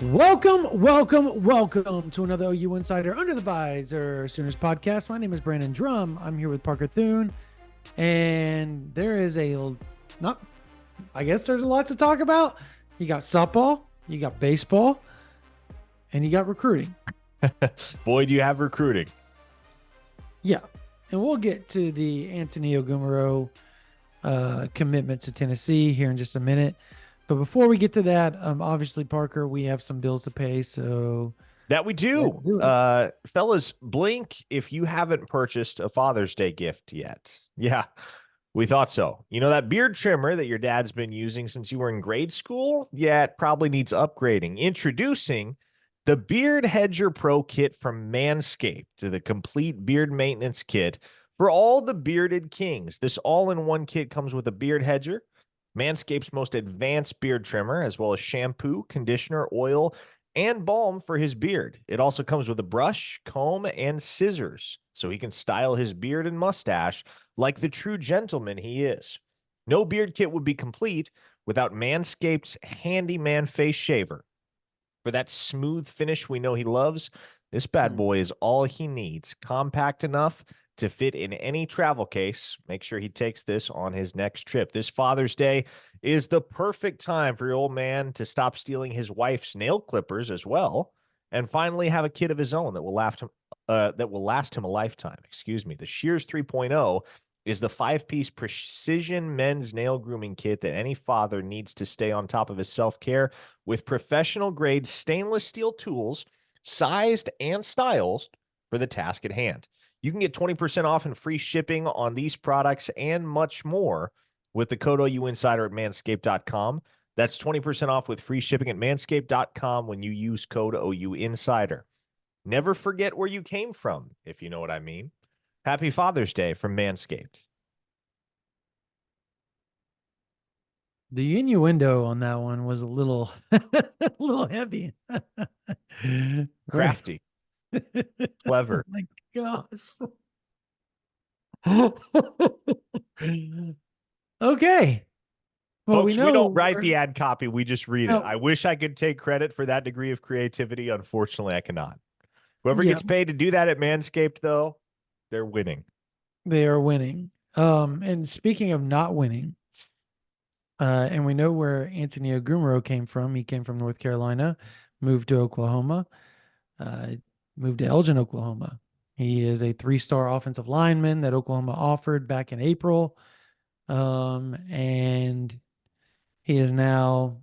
Welcome to another OU Insider Under the Visor Sooners podcast. My name is Brandon Drum. I'm here with Parker Thune, and there is not, I guess there's a lot to talk about. You got softball, you got baseball, and you got recruiting. Boy, do you have recruiting. Yeah, and we'll get to the Antoni Ogumoro commitment to Tennessee here in just a minute. But before we get to that, obviously, Parker, we have some bills to pay, so That we let's do. do it. Fellas, blink if you haven't purchased a Father's Day gift yet. Yeah, we thought so. You know that beard trimmer that your dad's been using since you were in grade school? Yeah, it probably needs upgrading. Introducing the Beard Hedger Pro Kit from Manscaped, the complete beard maintenance kit for all the bearded kings. This all-in-one kit comes with a beard hedger, Manscaped's most advanced beard trimmer, as well as shampoo, conditioner, oil, and balm for his beard. It also comes with a brush, comb, and scissors, so he can style his beard and mustache like the true gentleman he is. No beard kit would be complete without Manscaped's handyman face shaver. For that smooth finish we know he loves, this bad boy is all he needs. Compact enough to fit in any travel case. Make sure he takes this on his next trip. This Father's Day is the perfect time for your old man to stop stealing his wife's nail clippers as well, and finally have a kid of his own that will last him a lifetime. Excuse me. The Shears 3.0 is the 5-piece precision men's nail grooming kit that any father needs to stay on top of his self-care with professional grade stainless steel tools, sized and styles for the task at hand. You can get 20% off and free shipping on these products and much more with the code OU Insider at manscaped.com. That's 20% off with free shipping at manscaped.com when you use code OU Insider. Never forget where you came from, if you know what I mean. Happy Father's Day from Manscaped. The innuendo on that one was a little a little heavy. Right. Crafty, Oh clever. my gosh. Okay. Well, we Folks, we know don't write we're the ad copy. We just read it. oh, I wish I could take credit for that degree of creativity. Unfortunately, I cannot. Whoever yeah, gets paid to do that at Manscaped, though, they're winning. they are winning. And speaking of not winning, and we know where Antoni Ogumoro came from. He came from North Carolina, moved to Oklahoma, uh, moved to Elgin, Oklahoma. He is a 3-star offensive lineman that Oklahoma offered back in April. And he is now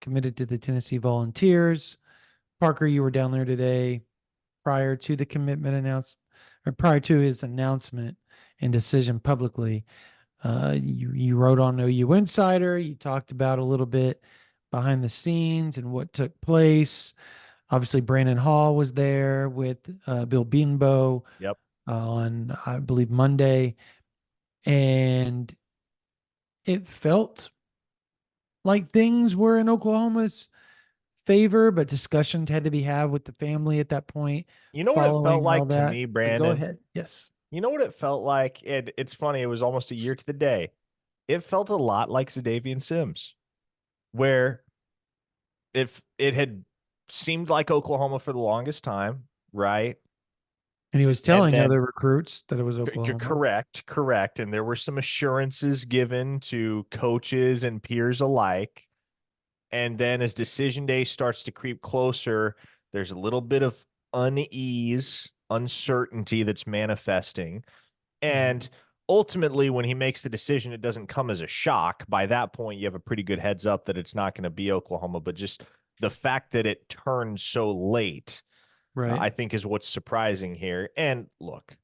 committed to the Tennessee Volunteers. Parker, you were down there today prior to the commitment announced, or prior to his announcement and decision publicly. You wrote on OU Insider. You talked about a little bit behind the scenes and what took place. Obviously, Brandon Hall was there with Bill Beanbo Yep. on, I believe, Monday, and it felt like things were in Oklahoma's favor, but discussions had to be had with the family at that point You know what it felt following all like to that. me, But go Brandon? ahead. Yes. You know what it felt like? It's funny. It was almost a year to the day. It felt a lot like Zadavian Sims, where it had seemed like Oklahoma for the longest time, right? And he was And telling then other recruits that it was Oklahoma. correct. And there were some assurances given to coaches and peers alike. And then as decision day starts to creep closer, there's a little bit of unease, uncertainty that's manifesting. Mhm. And ultimately, when he makes the decision, it doesn't come as a shock. By that point, you have a pretty good heads up that it's not going to be Oklahoma. But just the fact that it turned so late, Right. I think, is what's surprising here. And look,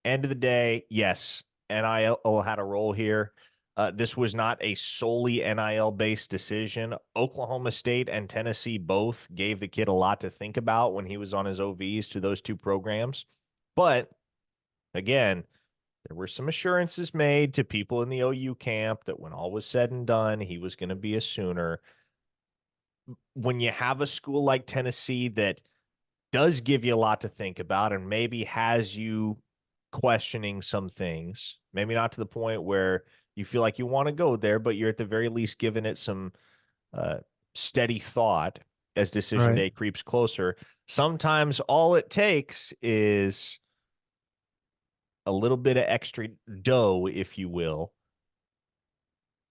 end of the day, yes, NIL had a role here. This was not a solely NIL based decision. Oklahoma State and Tennessee both gave the kid a lot to think about when he was on his OVs to those two programs. But again, there were some assurances made to people in the OU camp that when all was said and done, he was going to be a Sooner. When you have a school like Tennessee that does give you a lot to think about and maybe has you questioning some things, maybe not to the point where you feel like you want to go there, but you're at the very least giving it some uh, steady thought. as decision Right. day creeps closer. Sometimes all it takes is a little bit of extra dough, if you will,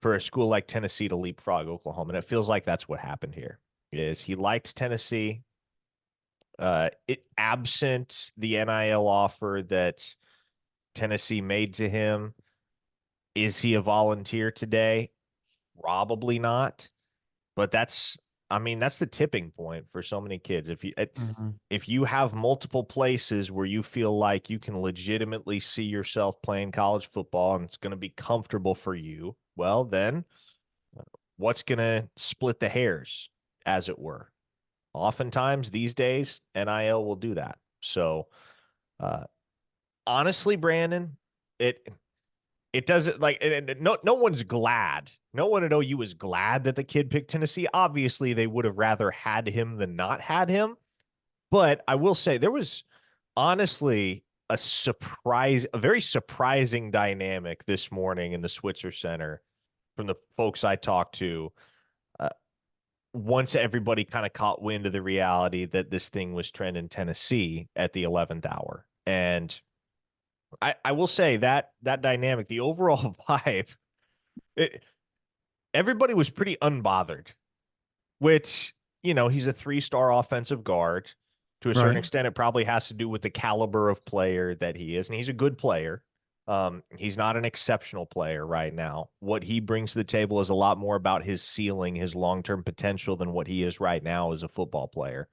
for a school like Tennessee to leapfrog Oklahoma. And it feels like that's what happened here. Is he liked Tennessee? It absent the NIL offer that Tennessee made to him. Is he a volunteer today? Probably not. But that's the tipping point for so many kids. Hmm. If you have multiple places where you feel like you can legitimately see yourself playing college football and it's going to be comfortable for you, well, then what's going to split the hairs, as it were? Oftentimes these days, NIL will do that. So, uh, honestly, Brandon, it it doesn't like no one's glad. No one at OU is glad that the kid picked Tennessee. Obviously, they would have rather had him than not had him. But I will say there was honestly a very surprising dynamic this morning in the Switzer Center from the folks I talked to. Uh, Once everybody kind of caught wind of the reality that this thing was trending Tennessee at the 11th hour. And I will say that dynamic, the overall vibe, it, everybody was pretty unbothered, which, he's a 3-star offensive guard. To a certain Right. extent, it probably has to do with the caliber of player that he is. And he's a good player. He's not an exceptional player right now. What he brings to the table is a lot more about his ceiling, his long-term potential than what he is right now as a football player.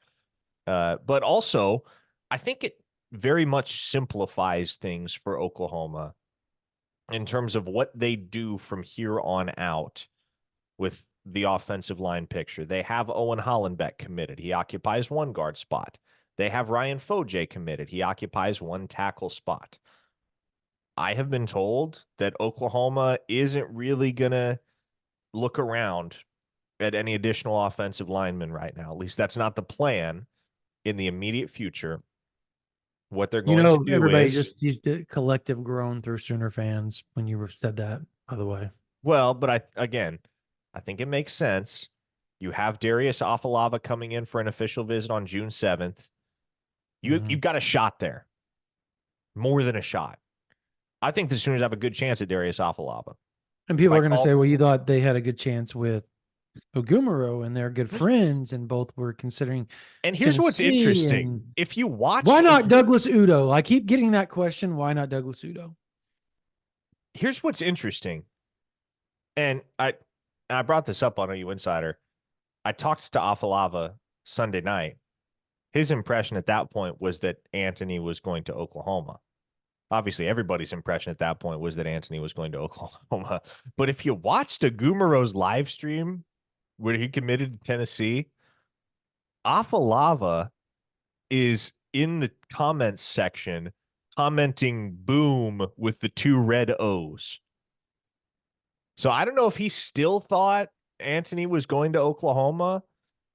But also, I think it very much simplifies things for Oklahoma in terms of what they do from here on out with the offensive line picture. They have Owen Hollenbeck committed. He occupies one guard spot. They have Ryan Foje committed. He occupies one tackle spot. I have been told that Oklahoma isn't really going to look around at any additional offensive linemen right now. At least that's not the plan in the immediate future. What they're going to do Everybody is, just used a collective groan through Sooner fans when you said that, by the way. well, but I think it makes sense. You have Darius Afalava coming in for an official visit on June 7th. Hmm. You've got a shot there, more than a shot. I think the Sooners have a good chance at Darius Afalava. And If people I are going to say, call, well, you thought they had a good chance with Ogumoro and they're good friends and both were considering and here's what's Tennessee. interesting: And if you why watched, not Douglas Udo? I keep getting that question. Why not Douglas Udo? here's what's interesting, and I brought this up on OU Insider. I talked to Afalava Sunday night. His impression at that point was that Antoni was going to Oklahoma. Obviously, everybody's impression at that point was that Antoni was going to Oklahoma. But if you watched Ogumoro's live stream where he committed to Tennessee, Afalava is in the comments section commenting boom with the 2 red O's. So I don't know if he still thought Antoni was going to Oklahoma.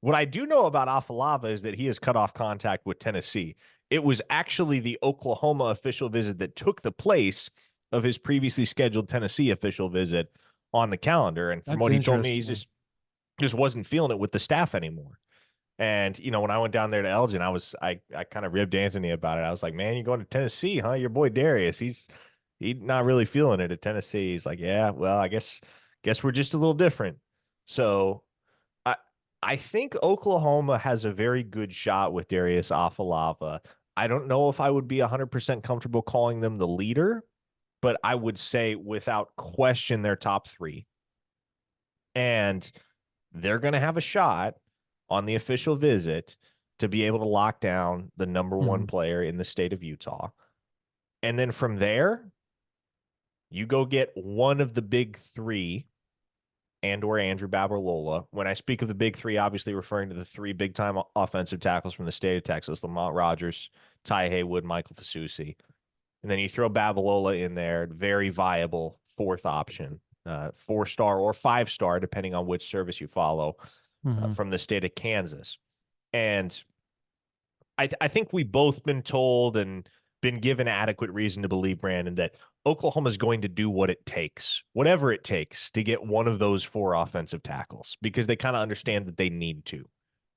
What I do know about Afalava is that he has cut off contact with Tennessee. It was actually the Oklahoma official visit that took the place of his previously scheduled Tennessee official visit on the calendar. And from That's what he told me, he interesting. just wasn't feeling it with the staff anymore. And when I went down there to Elgin, I kind of ribbed Antoni about it. I was like, "Man, you're going to Tennessee, huh? Your boy Darius, he's not really feeling it at Tennessee." He's like, "Yeah, well, I guess we're just a little different." So I I think Oklahoma has a very good shot with Darius Afalava. I don't know if I would be 100% comfortable calling them the leader, but I would say without question they're top 3. And they're going to have a shot on the official visit to be able to lock down the number 1 Mhm. player in the state of Utah. And then from there, you go get one of the big 3 and or Andrew Babalola. When I speak of the big 3, obviously referring to the 3 big-time offensive tackles from the state of Texas, Lamont Rogers, Ty Haywood, Michael Fasusi. And then you throw Babalola in there, very viable 4th option, 4-star or 5-star, depending on which service you follow, Mhm. from the state of Kansas. And I think we've both been told and been given adequate reason to believe, Brandon, that Oklahoma is going to do what it takes, whatever it takes, to get one of those 4 offensive tackles because they kind of understand that they need to.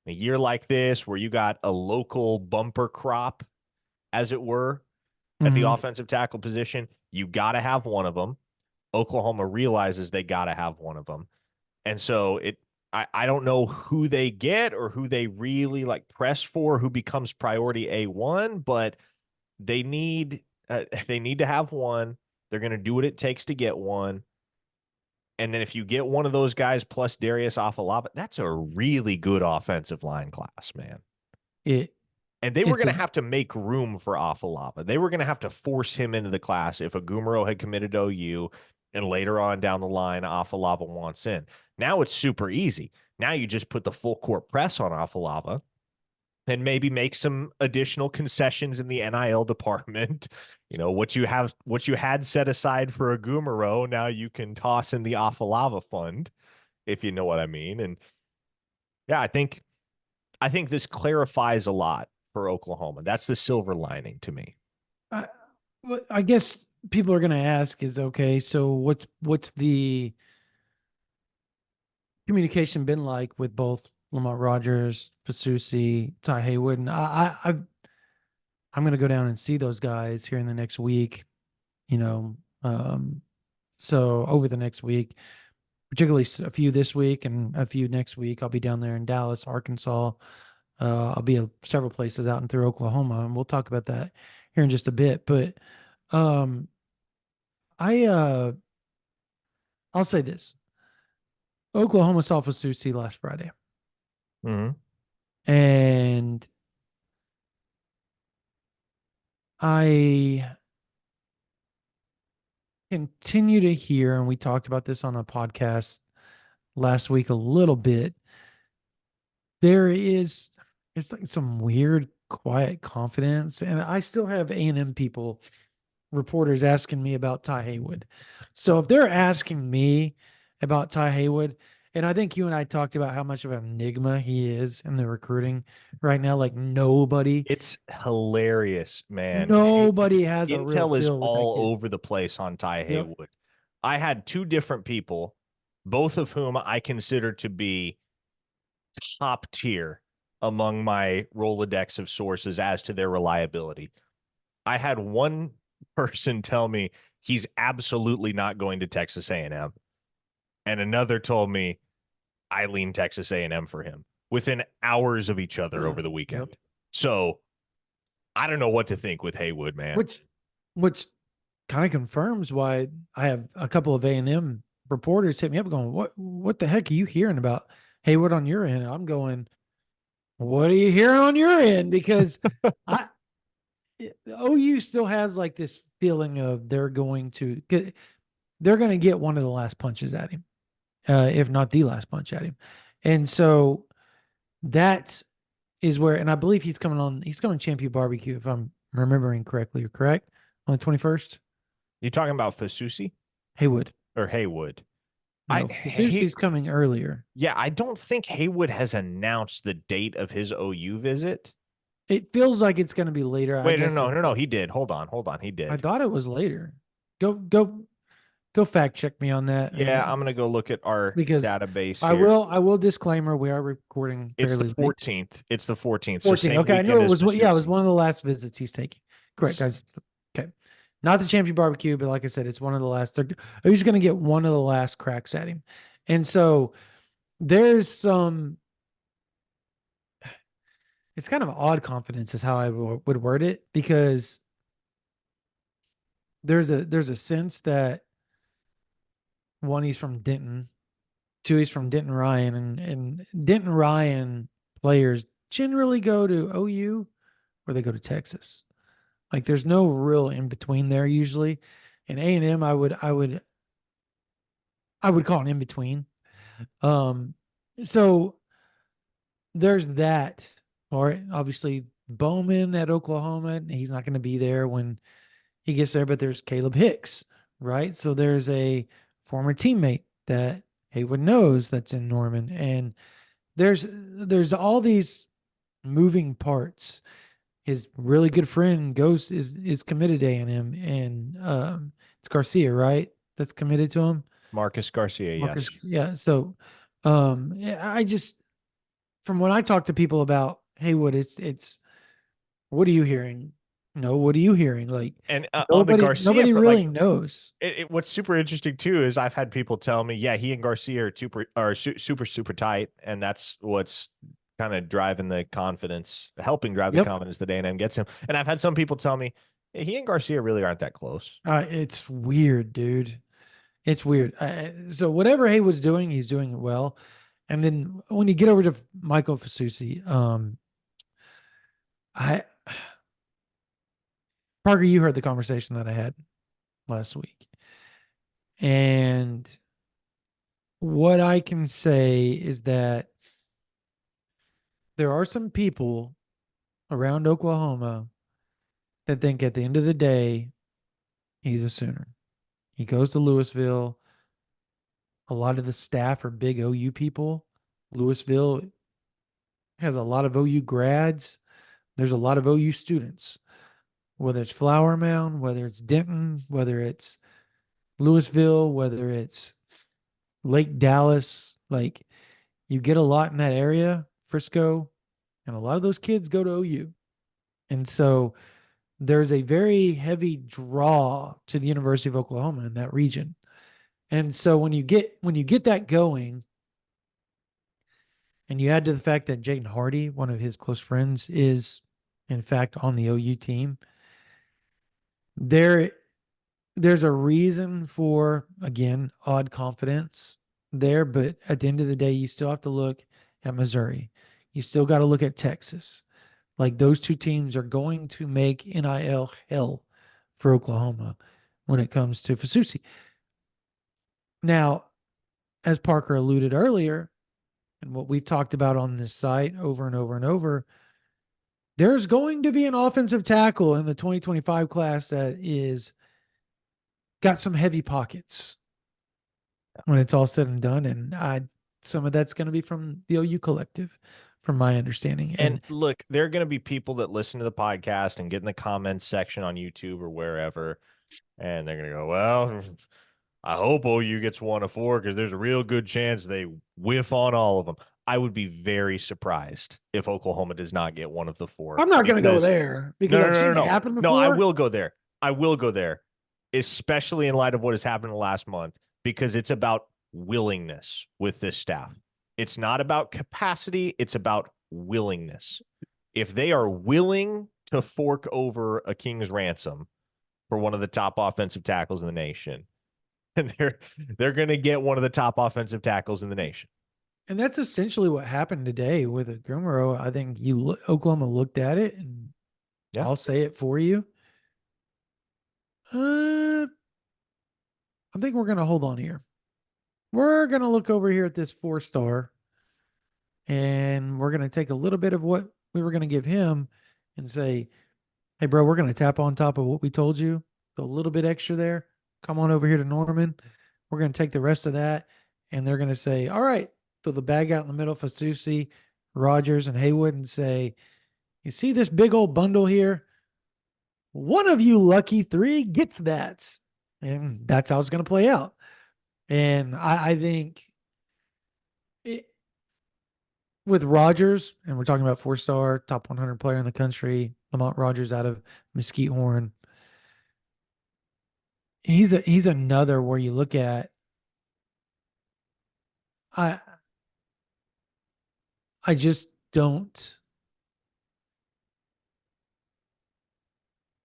A year like this, where you got a local bumper crop, as it were, at the Hmm. offensive tackle position, you got to have one of them. Oklahoma realizes they got to have one of them. And so I don't know who they get or who they really like press for, who becomes priority A1, but they need they need to have one. They're going to do what it takes to get one. And then if you get one of those guys plus Darius Afalaba, that's a really good offensive line class, man. It And they were it's going to a have to make room for Afalaba. They were going to have to force him into the class if Ogumoro had committed to OU and later on down the line, Afalaba wants in. Now it's super easy. Now you just put the full court press on Afalaba and maybe make some additional concessions in the NIL department. You know, what you had set aside for Ogumoro, now you can toss in the Afalava fund, if you know what I mean. And yeah, I think this clarifies a lot for Oklahoma. That's the silver lining to me. I, I guess people are going to ask is okay. So what's the communication been like with both Lamont Rogers, Fasusi, Ty Haywood, and I'm going to go down and see those guys here in the next week. You know, so over the next week, particularly a few this week and a few next week, I'll be down there in Dallas, Arkansas. I'll be at several places out and through Oklahoma, and we'll talk about that here in just a bit. But um, I I'll say this: Oklahoma saw Fasusi last Friday, Mm-hmm. and I continue to hear, and we talked about this on a podcast last week a little bit. There is, it's like some weird, quiet confidence, and I still have A&M people, reporters asking me about Ty Haywood. So if they're asking me about Ty Haywood, and I think you and I talked about how much of an enigma he is in the recruiting right now, like It's hilarious, man. nobody has a real Intel is feel with that all kid. over the place on Ty Yep. Haywood. I had two different people, both of whom I consider to be top tier among my Rolodex of sources as to their reliability. I had one person tell me he's absolutely not going to Texas A&M, and another told me I lean Texas A&M for him within hours of each other over the Yep. weekend. So I don't know what to think with Haywood, man. Which kind of confirms why I have a couple of A&M reporters hit me up going, what the heck are you hearing about Haywood on your end? I'm going, what are you hearing on your end? Because I OU still has like this feeling of they're going to get one of the last punches at him, if not the last punch at him. And so that is where, and I believe he's coming Champion Barbecue, if I'm remembering correctly, or correct, on the 21st. You talking about Fasusi Haywood. or Haywood? No, He Fasusi's coming earlier. Yeah, I don't think Haywood has announced the date of his OU visit. It feels like it's going to be later. I Wait, no, guess no, it's no, no. like, He did. Hold on. He I did. thought it was later. Go fact check me on that. Yeah, I'm gonna go look at our Because database here. I will disclaimer we are recording It's the fairly late. 14th. It's the 14th. So 14. same Okay, I knew weekend it as was yeah, it was Fasusi. one of the last visits he's taking. Correct, guys. Okay. Not the champion barbecue, but like I said, it's one of the last. He's going to get one of the last cracks at him. And so there's some, it's kind of odd confidence is how I would word it, because there's a sense that one, he's from Denton, two, he's from Denton Ryan, and Denton Ryan players generally go to OU or they go to Texas. Like there's no real in between there usually. And A&M, I would call an in between. Um, so there's that. Or obviously Bowman at Oklahoma, he's not going to be there when he gets there, but there's Caleb Hicks, right? So there's a former teammate that Haywood knows that's in Norman. And there's all these moving parts. His really good friend is committed to A&M, and it's Garcia, right? That's committed to him. Marcus Garcia, yes. Marcus, yeah. So, yeah, I just from when I talk to people about Haywood, it's what are you hearing? No, what are you hearing? Like And on the Garcia, nobody really like knows. what's super interesting too is I've had people tell me, yeah, he and Garcia are super tight, and that's what's kind of driving the confidence, helping drive the Yep. confidence that A&M gets him. And I've had some people tell me, "Hey, he and Garcia really aren't that close." It's weird, dude. It's weird. So whatever Haywood's doing, he's doing it well. And then when you get over to Michael Fasusi, I Parker, you heard the conversation that I had last week, and what I can say is that there are some people around Oklahoma that think at the end of the day he's a Sooner. He goes to Louisville. A lot of the staff are big OU people. Louisville has a lot of OU grads. There's a lot of OU students, whether it's Flower Mound, whether it's Denton, whether it's Louisville, whether it's Lake Dallas. Like you get a lot in that area, Frisco, and a lot of those kids go to OU. And so there's a very heavy draw to the University of Oklahoma in that region. And so when you get that going, and you add to the fact that Jayden Hardy, one of his close friends, is in fact on the OU team, there there's a reason for, again, odd confidence there. But at the end of the day, you still have to look at Missouri. You still got to look at Texas. Like those two teams are going to make NIL hell for Oklahoma when it comes to Fasusi. Now, as Parker alluded earlier, and what we've talked about on this site over and over and over, there's going to be an offensive tackle in the 2025 class that is got some heavy pockets when it's all said and done. And some of that's going to be from the OU collective, from my understanding. And And look, there are going to be people that listen to the podcast and get in the comments section on YouTube or wherever, and they're going to go, well, I hope OU gets one of four because there's a real good chance they whiff on all of them. I would be very surprised if Oklahoma does not get one of the four I'm not going to go because there no, because no, I've no, no, seen it no. happen No, I before. will go there. I will go there, especially in light of what has happened in the last month, because it's about willingness with this staff. It's not about capacity, it's about willingness. If they are willing to fork over a king's ransom for one of the top offensive tackles in the nation, and they're going to get one of the top offensive tackles in the nation. And that's essentially what happened today with Ogumoro. I think Oklahoma looked at it, and Yeah. I'll say it for you. I think we're going to hold on here. We're going to look over here at this 4-star, and we're going to take a little bit of what we were going to give him and say, hey, bro, we're going to tap on top of what we told you. So a little bit extra there. Come on over here to Norman. We're going to take the rest of that. And they're going to say, all right, throw the bag out in the middle for Susie, Rogers, and Haywood and say, you see this big old bundle here? One of you lucky three gets that. And that's how it's going to play out. And I think it, with Rogers, and we're talking about 4-star, top 100 player in the country, Lamont Rogers out of Mesquite Horn. He's another where you look at. I I just don't.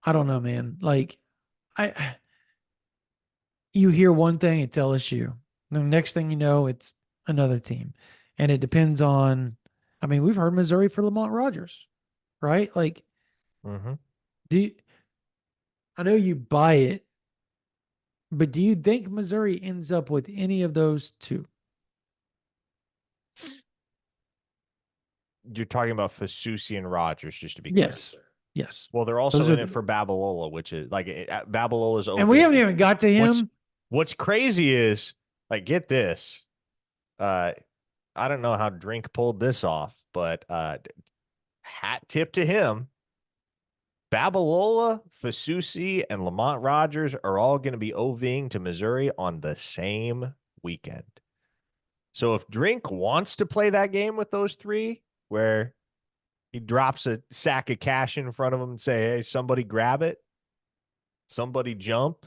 I don't know, man. Like I you hear one thing, it's LSU. The next thing you know, it's another team. And it depends on, I mean, we've heard Missouri for Lamont Rogers, right? Like, Mm-hmm. do you, I know you buy it, but do you think Missouri ends up with any of those two? You're talking about Fasusi and Rogers, just to be clear. Yes. Yes. Well, they're also Those in are, it for Babalola, which is like Babalola's and we haven't OV. even got to What's him. what's crazy is like get this. Uh, I don't know how Drink pulled this off, but hat tip to him. Babalola, Fasusi, and Lamont Rogers are all going to be OVing to Missouri on the same weekend. So if Drink wants to play that game with those three, where he drops a sack of cash in front of him and say, "Hey, somebody grab it, somebody jump,"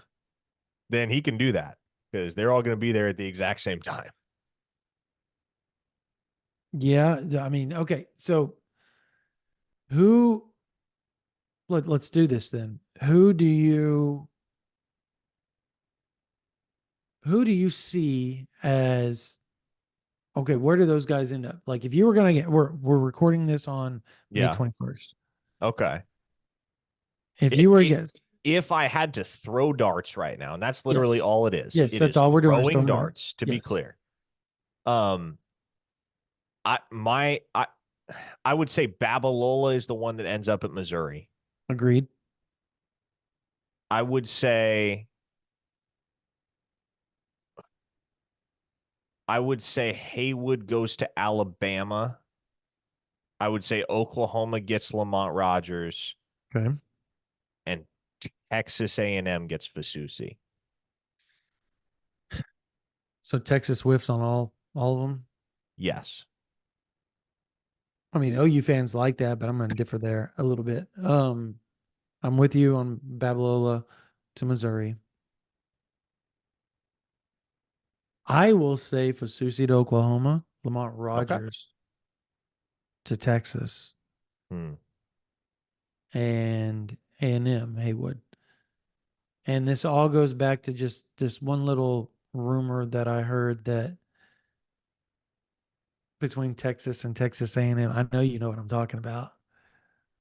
then he can do that because they're all going to be there at the exact same time. Yeah. I mean, okay. So who, let's do this then. Who do you see as, okay, where do those guys end up? Like if you were gonna get, we're recording this on May Yeah. 21st. Okay. If It, you were to it, guess, if I had to throw darts right now, and that's literally yes. all it is, Yes, it that's is all we're doing is throwing throwing darts. darts, to be Yes. clear. Um, I my I would say Babalola is the one that ends up at Missouri. Agreed. I would say Haywood goes to Alabama. I would say Oklahoma gets Lamont Rogers, Okay. and Texas A&M gets Fasusi. So Texas whiffs on all of them. Yes. I mean, OU fans like that, but I'm going to differ there a little bit. I'm with you on Babalola to Missouri. I will say Fasusi to Oklahoma, Lamont Okay. Rogers to Texas, Hmm. and A&M Haywood. And this all goes back to just this one little rumor that I heard that between Texas and Texas A&M. I know you know what I'm talking about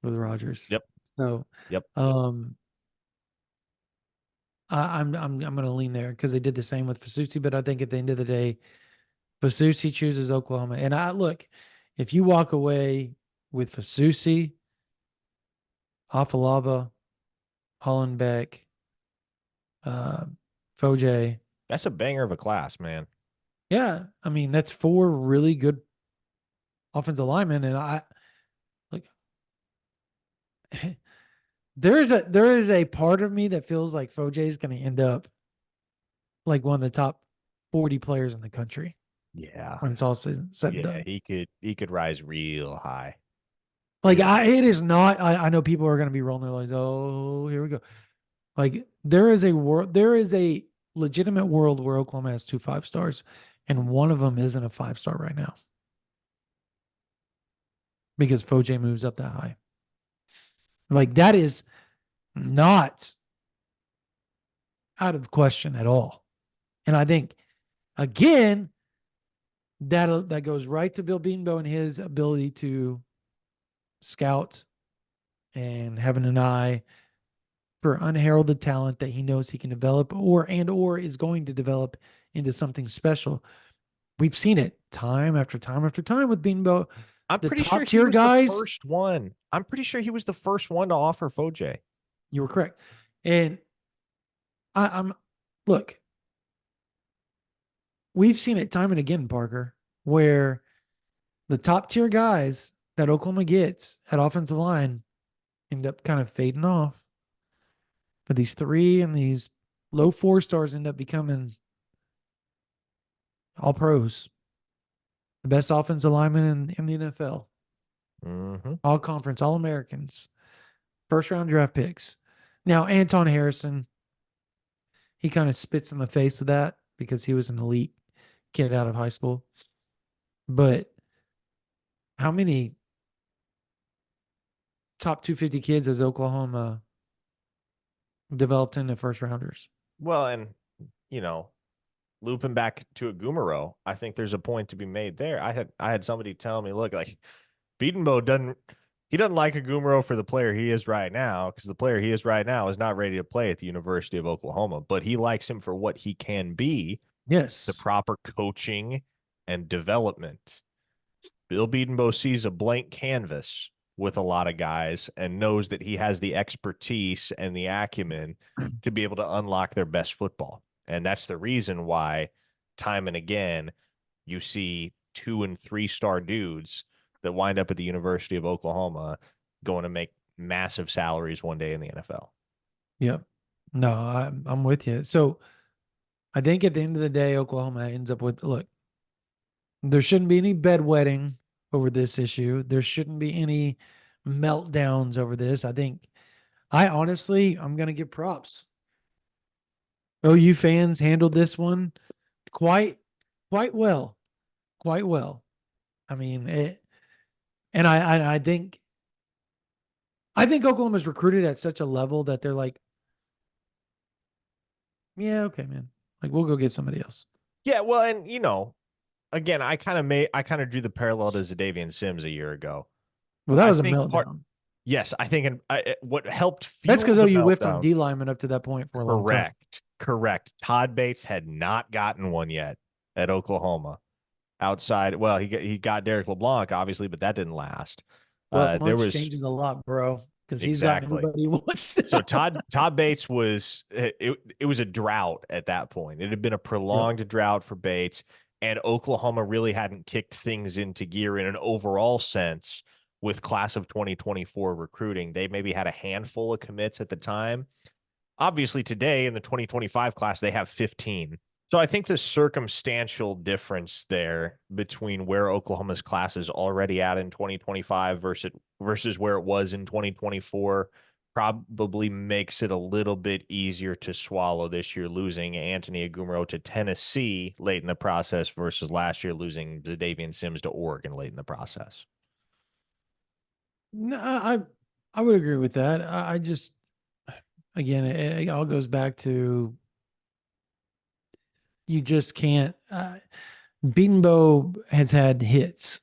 with Rogers. Yep. So, Yep. um, I'm going to lean there because they did the same with Fasusi. But I think at the end of the day, Fasusi chooses Oklahoma. And I look, if you walk away with Fasusi, Afalava, Hollenbeck, uh, Foje, That's a banger of a class, man. yeah, I mean that's four really good offensive linemen, and I like there is a part of me that feels like Foje is going to end up like one of the top 40 players in the country Yeah. when it's all said and Yeah, done. he could rise real high. Like Real high. it is not. I know people are going to be rolling their eyes. Oh, here we go. Like there is a legitimate world where Oklahoma has two 5 stars, and one of them isn't a 5 star right now because Foje moves up that high. Like that is not out of the question at all. And I think again that goes right to Bill Beanbo and his ability to scout and having an eye for unheralded talent that he knows he can develop or is going to develop into something special. We've seen it time after time after time with Beanbo. I'm The pretty sure top he tier was the guys, first one. I'm pretty sure he was the first one to offer Foje. you were correct. And I'm look, we've seen it time and again, Parker, where the top tier guys that Oklahoma gets at offensive line end up kind of fading off. But these three and these low 4 stars end up becoming all pros, the best offensive linemen in the NFL, Mm-hmm. all conference, all Americans, first round draft picks. Now, Anton Harrison, he kind of spits in the face of that because he was an elite kid out of high school. But how many top 250 kids has Oklahoma developed into first rounders? Well, and you know, looping back to Ogumoro, I think there's a point to be made there. I had somebody tell me, look, like Beatonbow doesn't like Ogumoro for the player he is right now, because the player he is right now is not ready to play at the University of Oklahoma, but he likes him for what he can be, the Yes. proper coaching and development. Bill Beatonbow sees a blank canvas with a lot of guys and knows that he has the expertise and the acumen to be able to unlock their best football. And that's the reason why, time and again, you see 2 and 3 star dudes that wind up at the University of Oklahoma going to make massive salaries one day in the NFL. Yep. No, I'm with you. So I think at the end of the day, Oklahoma ends up with look, there shouldn't be any bedwetting over this issue. There shouldn't be any meltdowns over this. I honestly, I'm going to give props. OU fans handled this one quite, quite well, quite well. I mean, and I think Oklahoma's recruited at such a level that they're like, yeah, okay, man. Like we'll go get somebody else. Yeah, well, and again, I kind of drew the parallel to Zadavian Sims a year ago. Well, that I was a think meltdown. yes, I think what helped That's fuel because the OU whiffed on meltdown. D lineman up to that point for a long time. Correct. Todd Bates had not gotten one yet at Oklahoma. Outside, well, he got Derek LeBlanc, obviously, but that didn't last. Well, There lunch was changes a lot, bro, because he's gotten exactly. everybody he wants. So Todd Bates was it was a drought at that point. It had been a Yep. prolonged drought for Bates, and Oklahoma really hadn't kicked things into gear in an overall sense with class of 2024 recruiting. They maybe had a handful of commits at the time. Obviously, today in the 2025 class, they have 15. So I think the circumstantial difference there between where Oklahoma's class is already at in 2025 versus where it was in 2024 probably makes it a little bit easier to swallow this year losing Antoni Ogumoro to Tennessee late in the process versus last year losing Zadavian Sims to Oregon late in the process. No, I would agree with that. I just again, it all goes back to you just can't. Beatonbow has had hits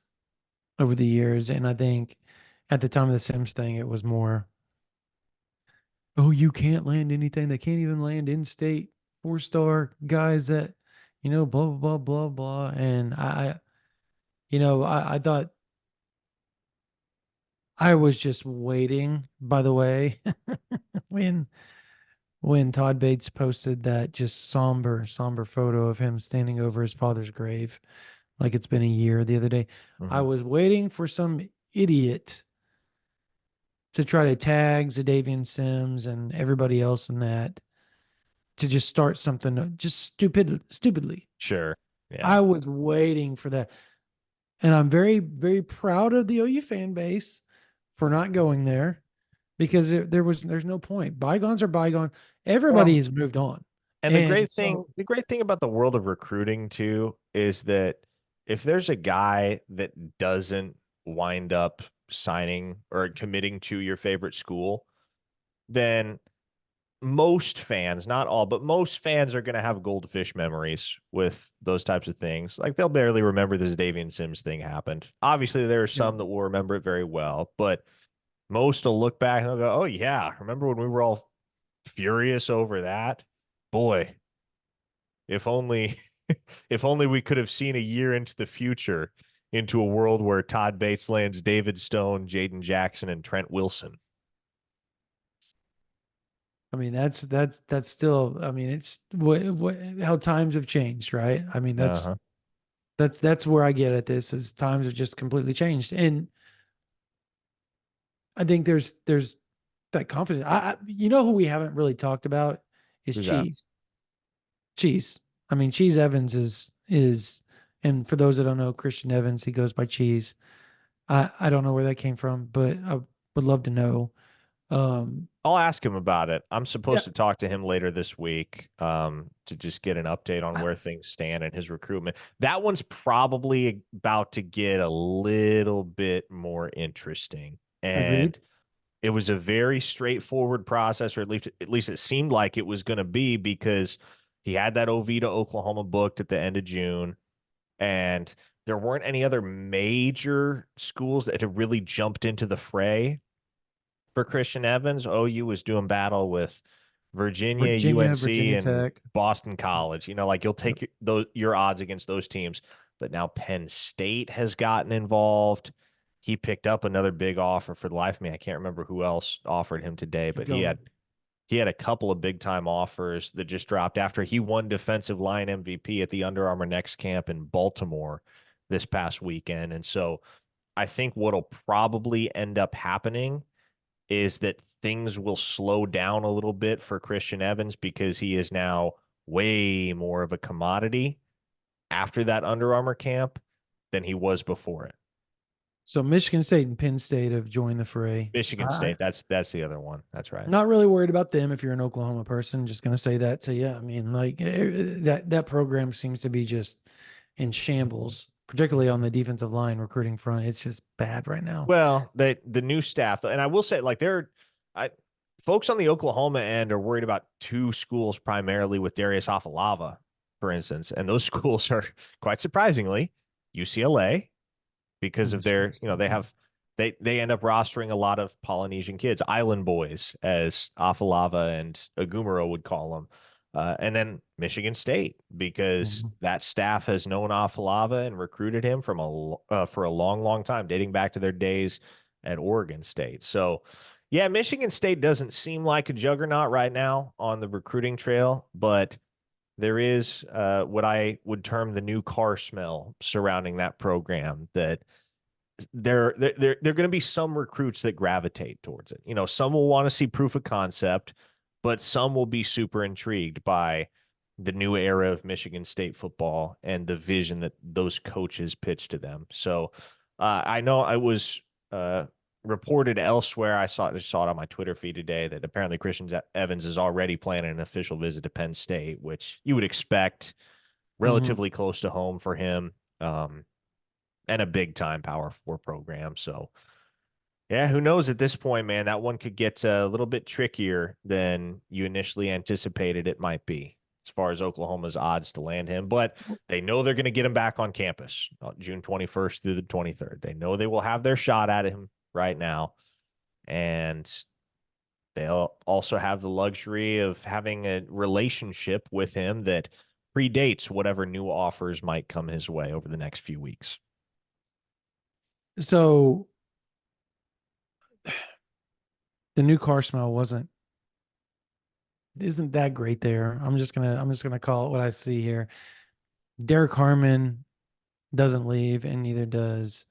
over the years, and I think at the time of the Sims thing, it was more, oh, you can't land anything. They can't even land in-state 4-star guys that, blah blah blah blah blah. And I thought I was just waiting. By the way, when when Todd Bates posted that just somber photo of him standing over his father's grave, like it's been a year the other day, I Mm-hmm. was waiting for some idiot to try to tag Zadavian Sims and everybody else in that to just start something just stupidly. Sure. Yeah. I was waiting for that. And I'm very, very proud of the OU fan base for not going there because there's no point. Bygones are bygone. Everybody Well, has moved on. and And so the great thing about the world of recruiting too is that if there's a guy that doesn't wind up signing or committing to your favorite school, then most fans, not all, but most fans are going to have goldfish memories with those types of things. Like they'll barely remember this Davian Sims thing happened. Obviously, there are yeah, some that will remember it very well, but most will look back and they'll go, "Oh yeah, remember when we were all furious over that? Boy, if only if only we could have seen a year into the future into a world where Todd Bates lands David Stone, Jaden Jackson, and Trent Wilson." I mean that's still I mean it's what how times have changed, right? I mean Uh-huh. that's where I get at this is times have just completely changed. And I think there's that confidence. You know who we haven't really talked about is Who's that? Cheese. Cheese. I mean, Cheese Evans is, and for those that don't know, Christian Evans, he goes by Cheese. I don't know where that came from, but I would love to know. Um, I'll ask him about it. I'm yeah, supposed to talk to him later this week to just get an update on I, where things stand in his recruitment. That one's probably about to get a little bit more interesting. agreed. And it was a very straightforward process, or at least it seemed like it was going to be because he had that OV to Oklahoma booked at the end of June, and there weren't any other major schools that had really jumped into the fray for Christian Evans. OU was doing battle with Virginia, Virginia, UNC, Virginia and Tech. Boston College. Like you'll Yep. take your odds against those teams. But now Penn State has gotten involved. He picked up another big offer for the life of me. I can't remember who else offered him today, Keep but going. he had a couple of big time offers that just dropped after he won defensive line MVP at the Under Armour Next Camp in Baltimore this past weekend. And so I think what'll probably end up happening is that things will slow down a little bit for Christian Evans because he is now way more of a commodity after that Under Armour camp than he was before it. So Michigan State and Penn State have joined the fray. Michigan I, State, that's the other one. That's right. not really worried about them if you're an Oklahoma person. Just going to say that to you. I mean, like that program seems to be just in shambles, particularly on the defensive line recruiting front. It's just bad right now. Well, the new staff, and I will say, like I folks on the Oklahoma end are worried about two schools primarily with Darius Afalava, for instance, and those schools are quite surprisingly UCLA because of their, they have they end up rostering a lot of Polynesian kids, island boys, as Afalava and Ogumoro would call them. And then Michigan State, because Mhm. that staff has known Afalava and recruited him for a long, long time, dating back to their days at Oregon State. So, yeah, Michigan State doesn't seem like a juggernaut right now on the recruiting trail, but there is what I would term the new car smell surrounding that program, that there are going to be some recruits that gravitate towards it. Some will want to see proof of concept, but some will be super intrigued by the new era of Michigan State football and the vision that those coaches pitch to them. So I know I was reported elsewhere. I saw it on my Twitter feed today that apparently Christian Evans is already planning an official visit to Penn State, which you would expect Mhm. relatively close to home for him. And a big time Power Four program. So, yeah, who knows at this point, man? That one could get a little bit trickier than you initially anticipated it might be as far as Oklahoma's odds to land him. But they know they're going to get him back on campus June 21st through the 23rd. They know they will have their shot at him right now. And they'll also have the luxury of having a relationship with him that predates whatever new offers might come his way over the next few weeks. So the new car smell isn't that great there. I'm just gonna call it what I see here. Derek Harmon doesn't leave, and neither does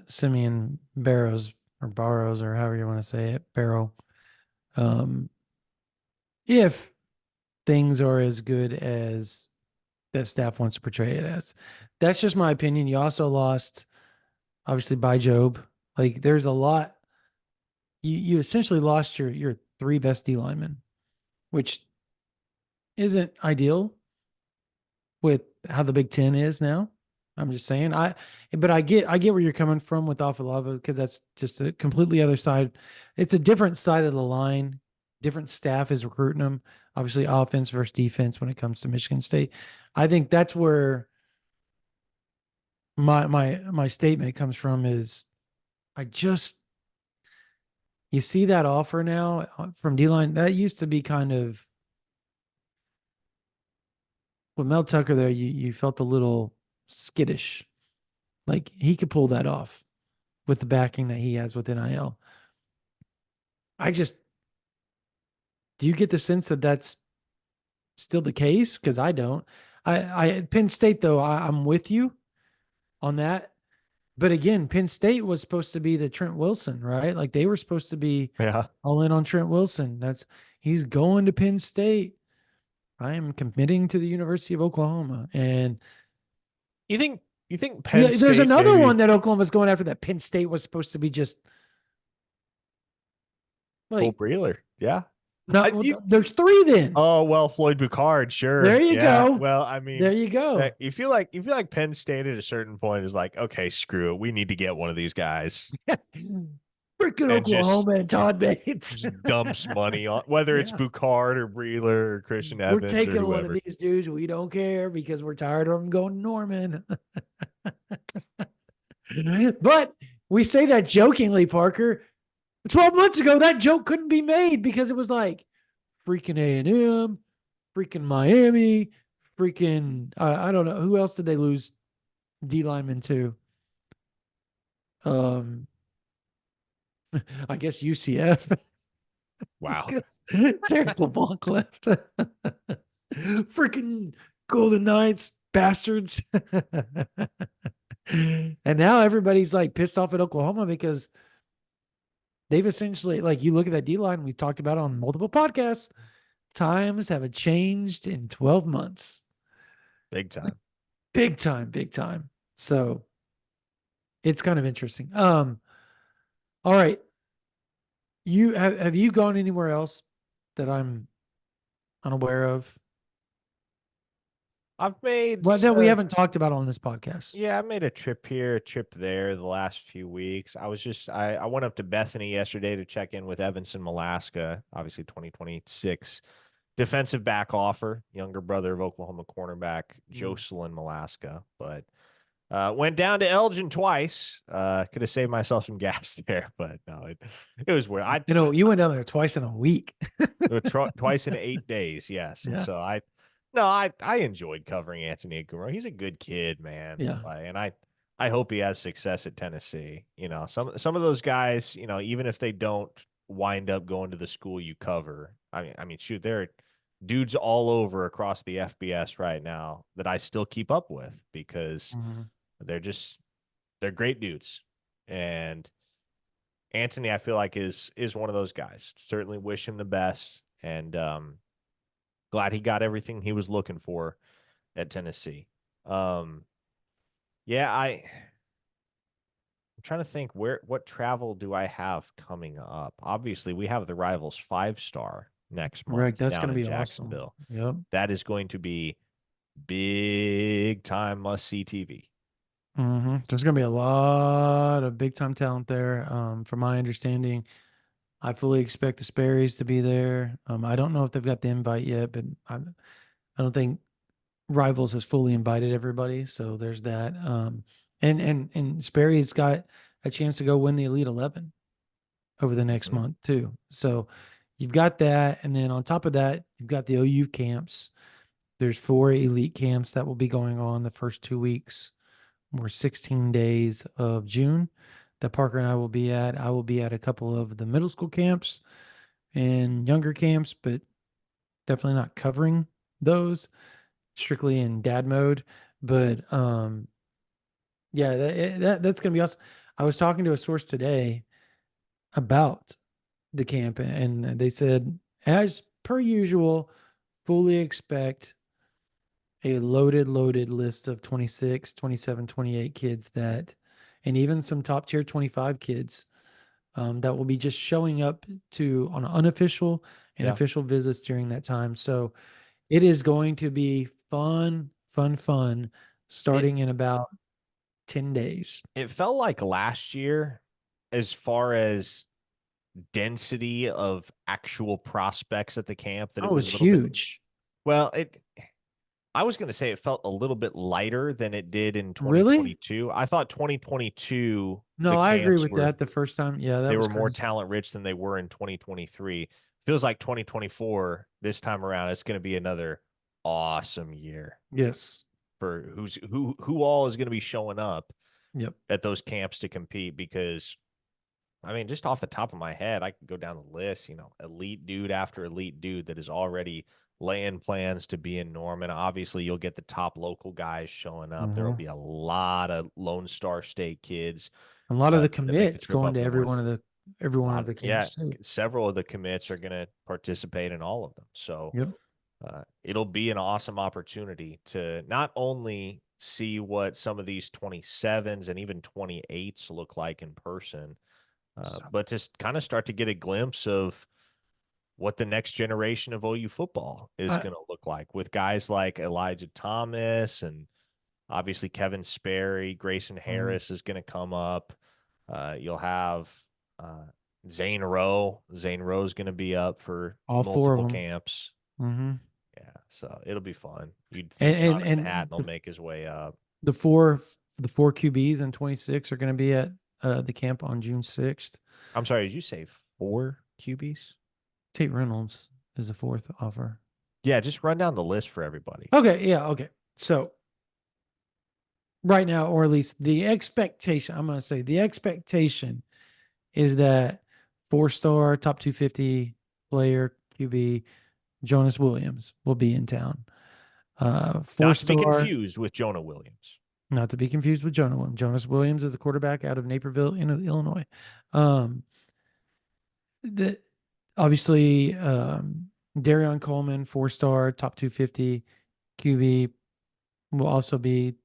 Simeon Barrows or however you want to say it, Barrow. Um, if things are as good as that staff wants to portray it as, that's just my opinion. You also lost, obviously, by Job. Like, there's a lot. You essentially lost your three best D linemen, which isn't ideal with how the Big Ten is now. I'm just saying. But I get where you're coming from with Lava because that's just a completely other side. It's a different side of the line. Different staff is recruiting them. Obviously, offense versus defense when it comes to Michigan State. I think that's where my statement comes from. Is I just you see that offer now from D line that used to be kind of with Mel Tucker there. You felt a little skittish, like he could pull that off with the backing that he has with NIL. I just do you get the sense that that's still the case? Because I don't. I Penn State though, I'm with you on that. But again, Penn State was supposed to be the Trent Wilson, right? Like they were supposed to be Yeah. all in on Trent Wilson. He's going to Penn State. I am committing to the University of Oklahoma. And You think you think Penn yeah, there's State another one maybe that Oklahoma's going after that Penn State was supposed to be just Cole like Breeler? Yeah. not I, you, there's three then. oh well, Floyd Bucard, There sure. you Yeah. go. Well, I There mean, you go. you feel like Penn State at a certain point is like, okay, screw it. We need to get one of these guys Freaking and just Oklahoma and Todd Bates. just dumps money on whether it's Yeah. Bucard or Breeler or Christian We're Evans or taking one of whoever. these dudes. We don't care because we're tired of them going to Norman. But we say that jokingly, Parker. 12 months ago, that joke couldn't be made because it was like freaking A&M, freaking Miami, freaking, I don't know. Who else did they lose D lineman to? Um, I guess UCF. Wow. Because terrible ball left. Freaking Golden Knights, bastards. And now everybody's like pissed off at Oklahoma because they've essentially, like, you look at that D line we talked about on multiple podcasts, times have changed in 12 months. Big time. Big time, big time. So it's kind of interesting. All right. Have you gone anywhere else that I'm unaware of? I've made Well, that we haven't talked about on this podcast. Yeah, I made a trip here, a trip there the last few weeks. I went up to Bethany yesterday to check in with Evanson Malaska, obviously 2026 defensive back offer, younger brother of Oklahoma cornerback Mm. Jocelyn Malaska. But went down to Elgin twice. Could have saved myself some gas there, but no, it was weird. You know, you went down there twice in a week. Twice in 8 days, yes. And Yeah. so I enjoyed covering Antoni Ogumoro. He's a good kid, man. Yeah. And I hope he has success at Tennessee. Some of those guys, even if they don't wind up going to the school you cover, I mean, shoot, there are dudes all over across the FBS right now that I still keep up with because Mhm. they're just they're great dudes. And Antoni, I feel like is one of those guys. Certainly wish him the best, and glad he got everything he was looking for at Tennessee. Um, yeah, I'm trying to think what travel do I have coming up? Obviously, we have the Rivals 5-star next Right. month That's down going to in be awesome. Jacksonville. Yep. That is going to be big time must see TV. There's going to be a lot of big time talent there. From my understanding, I fully expect the Sperry's to be there. I don't know if they've got the invite yet, but I don't think Rivals has fully invited everybody. So there's that. And Sperry's got a chance to go win the Elite 11 over the next Mhm. month too. So you've got that, and then on top of that, you've got the OU camps. There's 4 elite camps that will be going on the first 2 weeks or 16 days of June that Parker and I will be at. I will be at a couple of the middle school camps and younger camps, but definitely not covering those strictly in dad mode. But yeah, that's gonna be awesome. I was talking to a source today about the camp, and they said, as per usual, fully expect a loaded list of 26, 27, 28 kids that, and even some top tier 25 kids that will be just showing up to on unofficial and Yeah. official visits during that time. So it is going to be fun, It starting in about 10 days. it felt like last year, as far as density of actual prospects at the camp, that it Oh, was a it's little bit huge. well, it I was going to say it felt a little bit lighter than it did in Really? 2022. I thought 2022 the No, I agree camps with that the first time. Yeah, that they was were more crazy. talent rich than they were in 2023. Feels like 2024 this time around it's going to be another awesome year Yes. for who all is going to be showing up Yep. at those camps to compete because I mean, just off the top of my head, I could go down the list, elite dude after elite dude that is already laying plans to be in Norman. Obviously, you'll get the top local guys showing up. There will Hmm. be a lot of Lone Star State kids A lot of the that make the commits trip going up to north. every A one of lot, the yeah, camps too. several of the commits are going to participate in all of them. So Yep. it'll be an awesome opportunity to not only see what some of these 27s and even 28s look like in person, So, but just kind of start to get a glimpse of what the next generation of OU football is I, going to look like with guys like Elijah Thomas and obviously Kevin Sperry. Grayson mhm. Harris is going to come up. You'll have uh, Zane Rowe. Zane Rowe is going to be up for All 4 of multiple them. camps. Hmm. Yeah, so it'll be fun. You'd think And Jonathan Hatton will make his way up. the four the 4 QBs and 26 are going to be at the camp on June 6th. I'm sorry, did you say 4 QBs? Tate Reynolds is the fourth offer. Yeah, just run down the list for everybody. Okay, yeah, okay. So right now, or at least the expectation, I'm going to say the expectation is that 4-star top 250 player QB Jonas Williams will be in town. four Not to be star, confused with Jonah Williams. not to be confused with Jonah Williams. Jonas Williams is a quarterback out of Naperville, Illinois. Um, the obviously Darion Coleman, 4-star, top 250 QB will also be.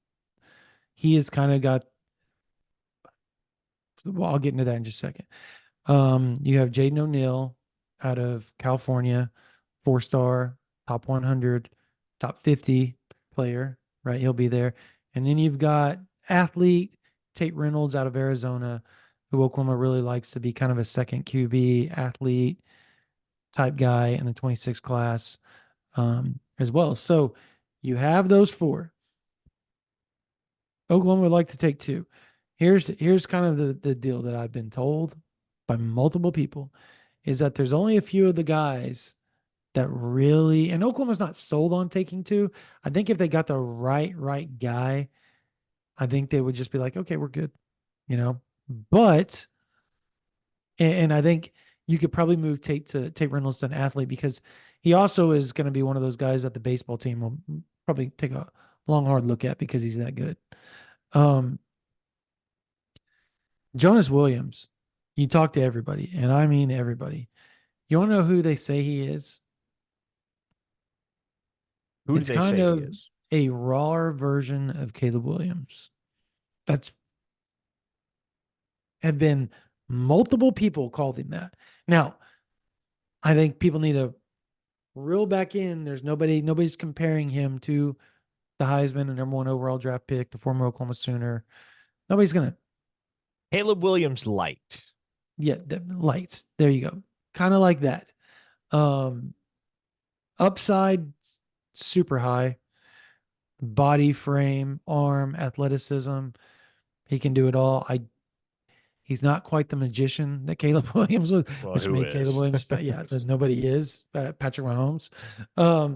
He has kind of got Well, I'll get into that in just a second. You have Jaden O'Neal out of California, 4-star, top 100, top 50 player, right? He'll be there. And then you've got athlete Tate Reynolds out of Arizona, who Oklahoma really likes to be kind of a second QB athlete type guy in the 26 class as well. So you have those four. Oklahoma would like to take two. Here's kind of the deal that I've been told by multiple people is that there's only a few of the guys that really, and Oklahoma's not sold on taking two. I think if they got the right guy, I think they would just be like, okay, we're good, you know. But and I think you could probably move Tate Reynolds to an athlete because he also is going to be one of those guys that the baseball team will probably take a long hard look at because he's that good. Um, Jonas Williams, you talk to everybody, and I mean everybody. You want to know who they say he is? Who do It's they kind say he of is? a rawer version of Caleb Williams. That's have been multiple people called him that. Now, I think people need to reel back in. Nobody's comparing him to the Heisman and number one overall draft pick, the former Oklahoma Sooner. Nobody's gonna, Caleb Williams light. yeah, the lights. There you go. Kind of like that. Um, upside super high, body frame, arm, athleticism. He can do it all. He's not quite the magician that Caleb Williams was, Well, which who made Caleb is? Williams, but yeah, nobody is Patrick Mahomes.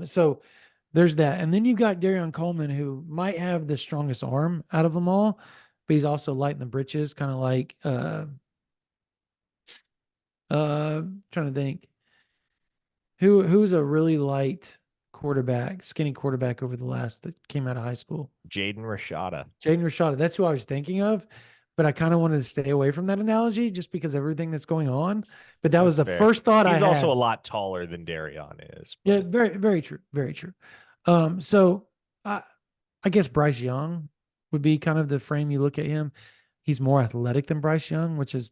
So there's that. And then you've got Darion Coleman, who might have the strongest arm out of them all, but he's also light in the britches, kind of like trying to think who's a really light quarterback, skinny quarterback over the last that came out of high school. Jaden Rashada. Jaden Rashada. That's who I was thinking of, but I kind of wanted to stay away from that analogy just because everything that's going on. But that was That's the fair. first thought I He's also a had. lot taller than Darion is, Yeah, but very true, very true. So I guess Bryce Young would be kind of the frame you look at him. He's more athletic than Bryce Young, which is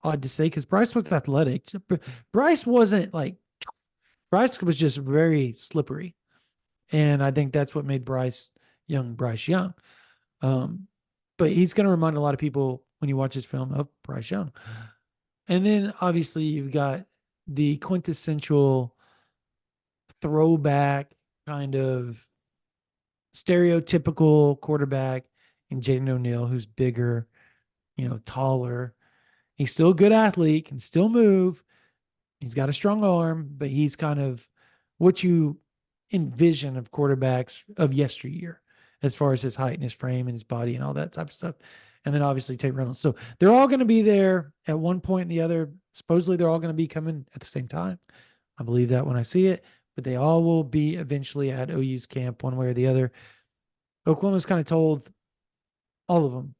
odd to say because Bryce was athletic. Bryce wasn't like Bryce was just very slippery, and I think that's what made Bryce Young. Um, but he's going to remind a lot of people when you watch his film of Bryce Young. And then obviously you've got the quintessential throwback kind of stereotypical quarterback in Jaden O'Neal, who's bigger, taller. He's still a good athlete, can still move. He's got a strong arm, but he's kind of what you envision of quarterbacks of yesteryear as far as his height and his frame and his body and all that type of stuff. And then obviously Tate Reynolds. So they're all going to be there at one point and the other. Supposedly they're all going to be coming at the same time. I believe that when I see it, but they all will be eventually at OU's camp one way or the other. Oklahoma's kind of told all of them,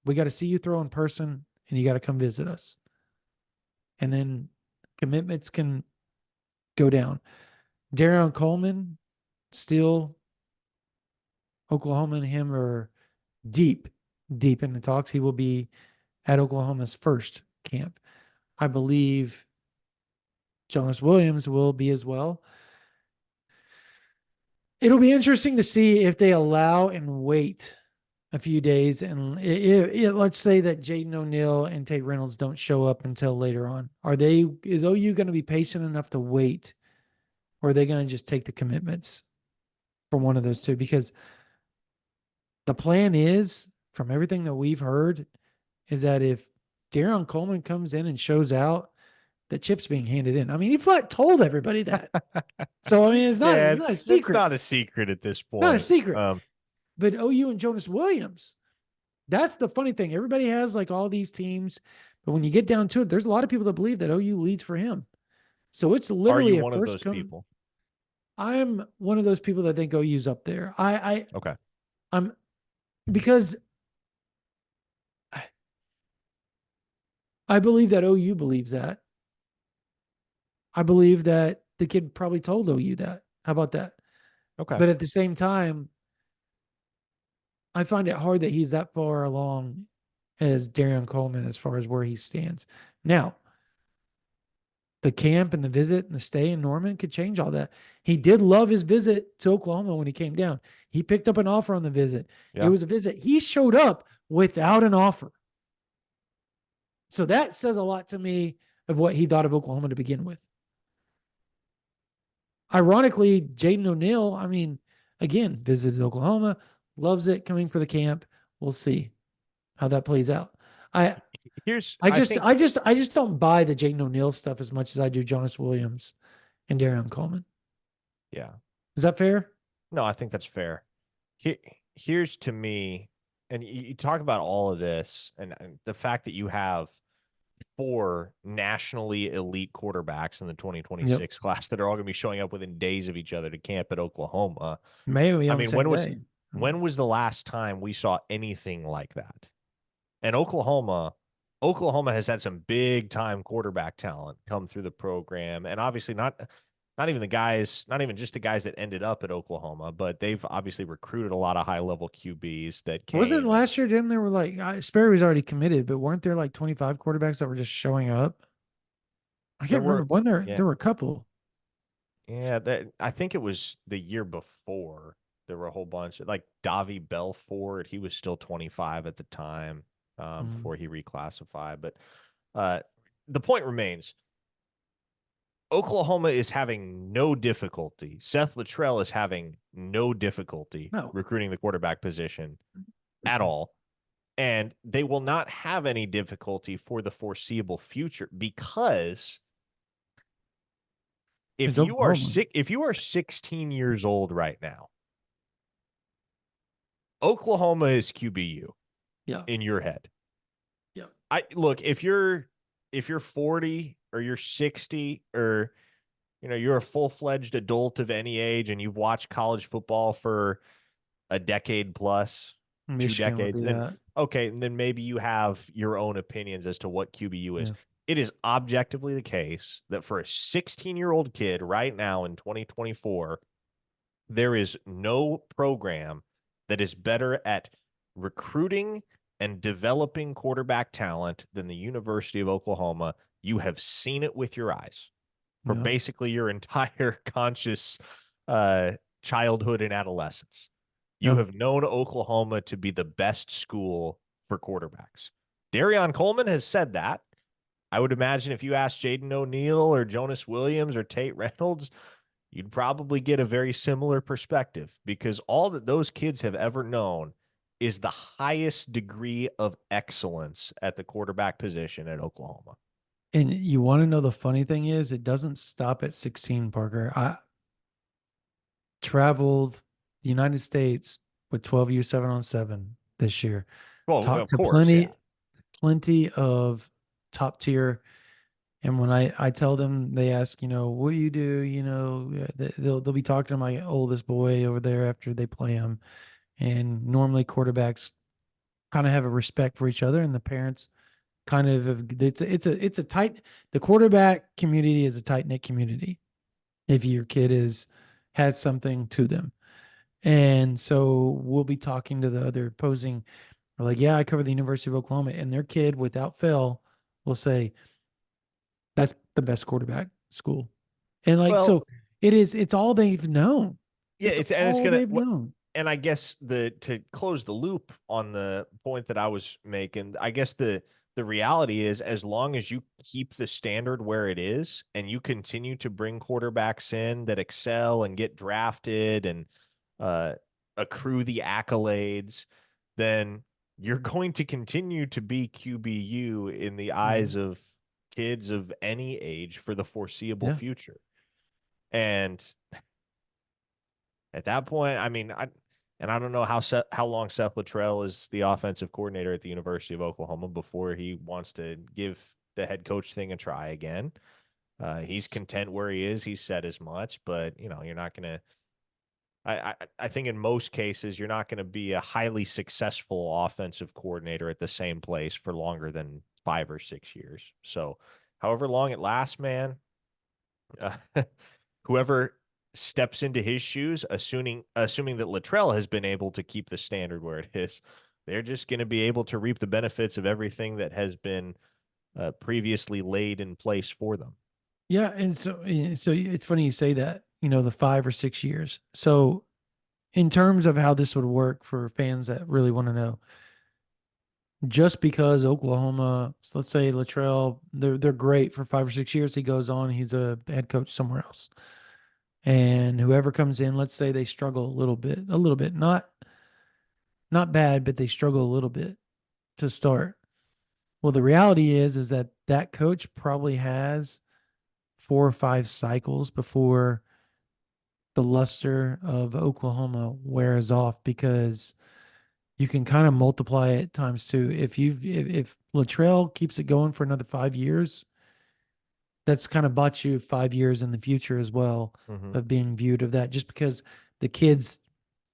we got to see you throw in person and you got to come visit us. And then commitments can go down. Darion Coleman, still Oklahoma and him are deep in the talks. He will be at Oklahoma's first camp. I believe Jonas Williams will be as well. It'll be interesting to see if they allow and wait a few days. And let's say that Jaden O'Neal and Tate Reynolds don't show up until later on. Is OU going to be patient enough to wait? Or are they going to just take the commitments from one of those two? Because the plan is, from everything that we've heard, is that if Darion Coleman comes in and shows out, the chip's being handed in. I mean, he flat told everybody that. So I mean, yeah, it's not a it's secret. not a secret at this Not a point. secret. But OU and Jonas Williams, that's the funny thing. Everybody has like all these teams, but when you get down to it, there's a lot of people that believe that OU leads for him. So it's Are you literally a one of first those come. people? I'm one of those people that think OU's up there. Okay. I'm because I believe that OU believes that. I believe that the kid probably told OU that. How about that? Okay. But at the same time, I find it hard that he's that far along as Darion Coleman as far as where he stands. Now, the camp and the visit and the stay in Norman could change all that. He did love his visit to Oklahoma when he came down. He picked up an offer on the visit. It Yeah. was a visit. He showed up without an offer. So that says a lot to me of what he thought of Oklahoma to begin with. Ironically, Jaden O'Neal, I mean, again, visited Oklahoma, loves it, coming for the camp. We'll see how that plays out. I Here's, I I just think, I just I just don't buy the Jaden O'Neal stuff as much as I do Jonas Williams and Darion Coleman. yeah. Is that fair? No, I think that's fair. Here, here's to me, and you talk about all of this, and the fact that you have four nationally elite quarterbacks in the Yep. 2026 class that are all going to be showing up within days of each other to camp at Oklahoma. Maybe I on the mean, same day. when was the last time we saw anything like that? And Oklahoma has had some big time quarterback talent come through the program, and obviously not even the guys, not even just the guys that ended up at Oklahoma, but they've obviously recruited a lot of high level QBs that Wasn't came and last year, didn't there were like Sperry was already committed, but weren't there like 25 quarterbacks that were just showing up? I there can't remember were when yeah, there were a couple. yeah, that I think it was the year before. There were a whole bunch like Davi Belfort. He was still 25 at the time, Mm. before he reclassified. But uh, the point remains: Oklahoma is having no difficulty. Seth Luttrell is having no difficulty No. recruiting the quarterback position at all. And they will not have any difficulty for the foreseeable future because It's Oklahoma. if you are 16 years old right now, Oklahoma is QBU Yeah. in your head. Yeah. I look, if you're 40 or you're 60 or you're a full-fledged adult of any age and you've watched college football for a decade plus, two Michigan would decades, be then that. okay, and then maybe you have your own opinions as to what QBU is. Yeah. It is objectively the case that for a 16-year-old kid right now in 2024, there is no program that is better at recruiting and developing quarterback talent than the University of Oklahoma. You have seen it with your eyes for Yeah. basically your entire conscious uh, childhood and adolescence. You Yeah. have known Oklahoma to be the best school for quarterbacks. Darion Coleman has said that. I would imagine if you asked Jaden O'Neal or Jonas Williams or Tate Reynolds, you'd probably get a very similar perspective because all that those kids have ever known is the highest degree of excellence at the quarterback position at Oklahoma. And you want to know the funny thing is, it doesn't stop at 16, Parker. I traveled the United States with 12U 7-on-7 this year. Well, Talked of to course, yeah. plenty of top tier. And when I tell them, they ask, what do you do? They'll be talking to my oldest boy over there after they play him. And normally quarterbacks kind of have a respect for each other, and the parents kind of it's a tight the quarterback community is a tight knit community. If your kid is has something to them, and so we'll be talking to the other opposing. We're like, yeah, I cover the University of Oklahoma, and their kid without fail will say that's the best quarterback school, and like Well, so it's all they've known. yeah, It's it's all gonna they've known. and I guess the to close the loop on the point that I was making, I guess the reality is as long as you keep the standard where it is and you continue to bring quarterbacks in that excel and get drafted and uh, accrue the accolades, then you're going to continue to be QBU in the Mhm. eyes of kids of any age for the foreseeable Yeah, future. And at that point, I mean, I don't know how long Seth Luttrell is the offensive coordinator at the University of Oklahoma before he wants to give the head coach thing a try again. He's content where he is. He said as much, but you're not gonna. I think in most cases you're not going to be a highly successful offensive coordinator at the same place for longer than 5 or 6 years. So, however long it lasts, man, uh, whoever steps into his shoes, assuming that Luttrell has been able to keep the standard where it is, They're just going to be able to reap the benefits of everything that has been previously laid in place for them. Yeah, and so it's funny you say that. The 5 or 6 years. So in terms of how this would work for fans that really want to know, just because Oklahoma, so let's say Latrell, they're great for 5 or 6 years. He goes on, he's a head coach somewhere else, and whoever comes in, let's say they struggle a little bit, not bad, but they struggle a little bit to start. Well, the reality is that that coach probably has 4 or 5 cycles before the luster of Oklahoma wears off, because you can kind of multiply it times two. If Latrell keeps it going for another 5 years, that's kind of bought you 5 years in the future as well Mm-hmm. of being viewed of that, just because the kids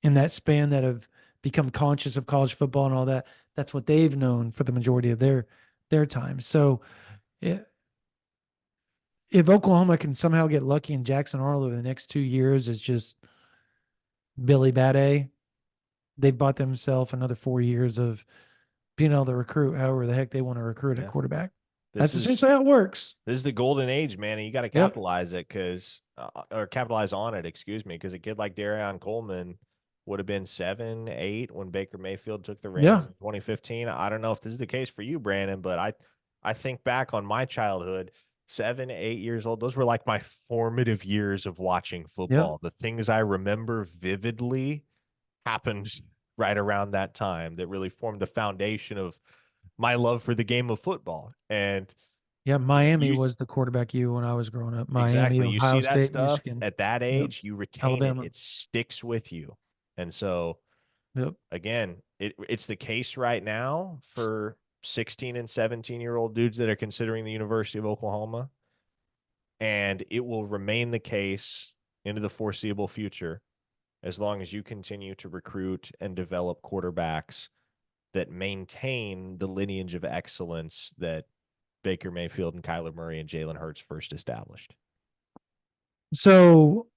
in that span that have become conscious of college football and all that, that's what they've known for the majority of their time. So if Oklahoma can somehow get lucky and Jackson Arnold over the next 2 years is just Billy Bad A, they've bought themselves another 4 years of being able to recruit however the heck they want to recruit at Yeah. quarterback. This That's is essentially how it works. this is the golden age, man, and you got to Yep. capitalize it or capitalize on it, excuse me, because a kid like Darion Coleman would have been 7, 8 when Baker Mayfield took the reins Yeah. in 2015. I don't know if this is the case for you, Brandon, but I think back on my childhood, 7, 8 years old. Those were like my formative years of watching Yep. football. The things I remember vividly happened right around that time that really formed the foundation of my love for the game of football. And Yeah. Miami you was the quarterback you when I was growing up. Miami, exactly, you Ohio see that State, stuff Michigan. at that Yep. age, you retain it. Alabama. It sticks with you. And so Yep. again, it's the case right now for 16 and 17-year-old dudes that are considering the University of Oklahoma. And it will remain the case into the foreseeable future as long as you continue to recruit and develop quarterbacks that maintain the lineage of excellence that Baker Mayfield and Kyler Murray and Jalen Hurts first established. So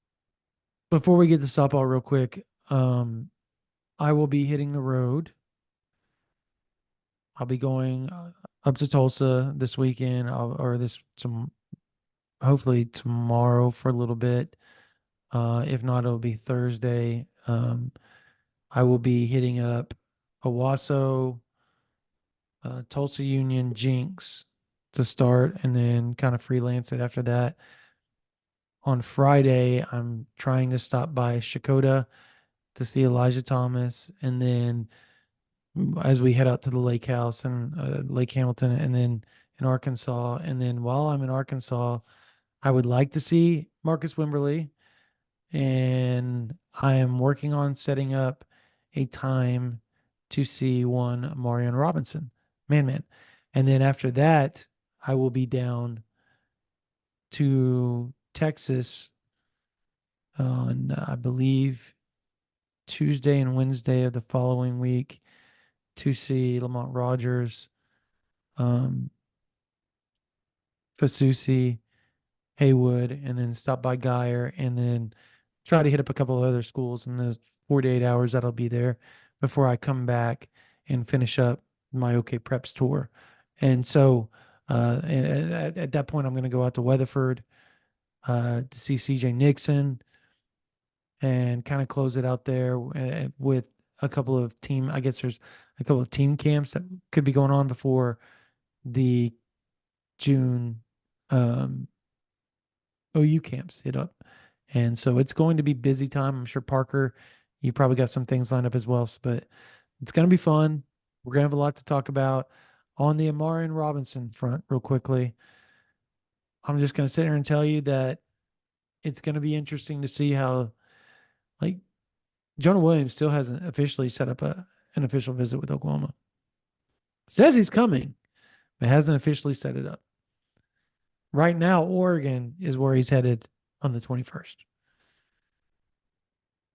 before we get to softball real quick, I will be hitting the road. I'll be going up to Tulsa this weekend, or this some hopefully tomorrow for a little bit. If not, it'll be Thursday. I will be hitting up Owasso, Tulsa Union, Jinx to start, and then kind of freelance it after that. On Friday, I'm trying to stop by Shakota to see Elijah Thomas, and then as we head out to the lake house and Lake Hamilton, and then in Arkansas. And then while I'm in Arkansas, I would like to see Marcus Wimberly, and I am working on setting up a time to see one Marion Robinson, man. And then after that, I will be down to Texas on, I believe, Tuesday and Wednesday of the following week to see Lamont Rogers, um, Fasusi, Haywood, and then stop by Geyer, and then try to hit up a couple of other schools in the 48 hours that I'll be there before I come back and finish up my OK Preps tour. And so at that point, I'm going to go out to Weatherford to see CJ Nixon and kind of close it out there with a couple of team. I guess there's a couple of team camps that could be going on before the June um, OU camps hit up. And so it's going to be busy time. I'm sure Parker, you probably got some things lined up as well, but it's going to be fun. We're going to have a lot to talk about on the Amari and Robinson front real quickly. I'm just going to sit here and tell you that it's going to be interesting to see how, like, Jonah Williams still hasn't officially set up an official visit with Oklahoma. Says he's coming, but hasn't officially set it up. Right now, Oregon is where he's headed on the 21st.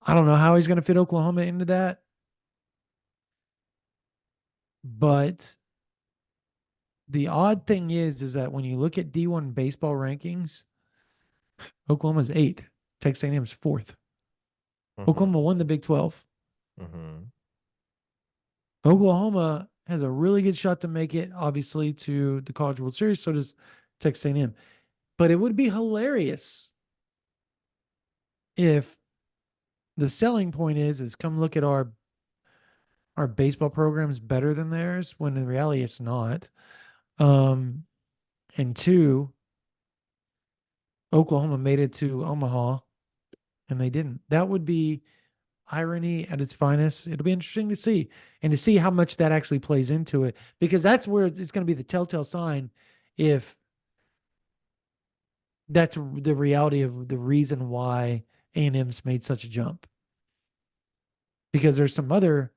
I don't know how he's going to fit Oklahoma into that, but the odd thing is that when you look at D1 baseball rankings, Oklahoma's eighth, Texas A&M's fourth. Mm-hmm. Oklahoma won the Big 12. Mm-hmm. Oklahoma has a really good shot to make it, obviously, to the College World Series. So does Texas A&M. But it would be hilarious if the selling point is come look at our baseball program's better than theirs when in reality it's not. Um, and two, Oklahoma made it to Omaha and they didn't. That would be irony at its finest. It'll be interesting to see and to see how much that actually plays into it because that's where it's going to be the telltale sign if that's the reality of the reason why A&M's made such a jump. Because there's some other,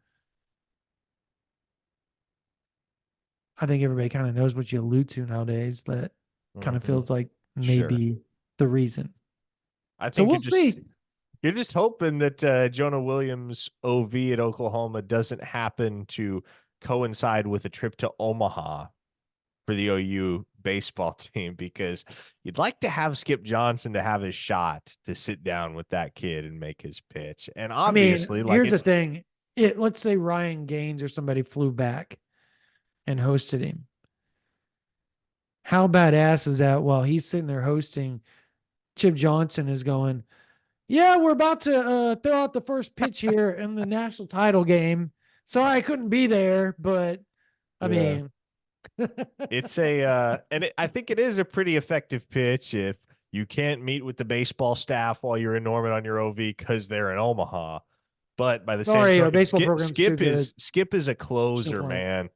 I think everybody kind of knows what you allude to nowadays that kind of Mhm. feels like Sure. maybe the reason. I So think we'll see. you're just hoping that Jonah Williams' OV at Oklahoma doesn't happen to coincide with a trip to Omaha for the OU baseball team because you'd like to have Skip Johnson to have his shot to sit down with that kid and make his pitch. And I mean, obviously, like here's the it's thing. Let's say Ryan Gaines or somebody flew back and hosted him. How badass is that while he's sitting there hosting, Chip Johnson is going, yeah, we're about to throw out the first pitch here in the national title game. Sorry I couldn't be there, but I yeah, mean, it's a I think it is a pretty effective pitch if you can't meet with the baseball staff while you're in Norman on your OV because they're in Omaha. But by the same sorry, our token, baseball program's too good. Skip is a Still closer, playing. man.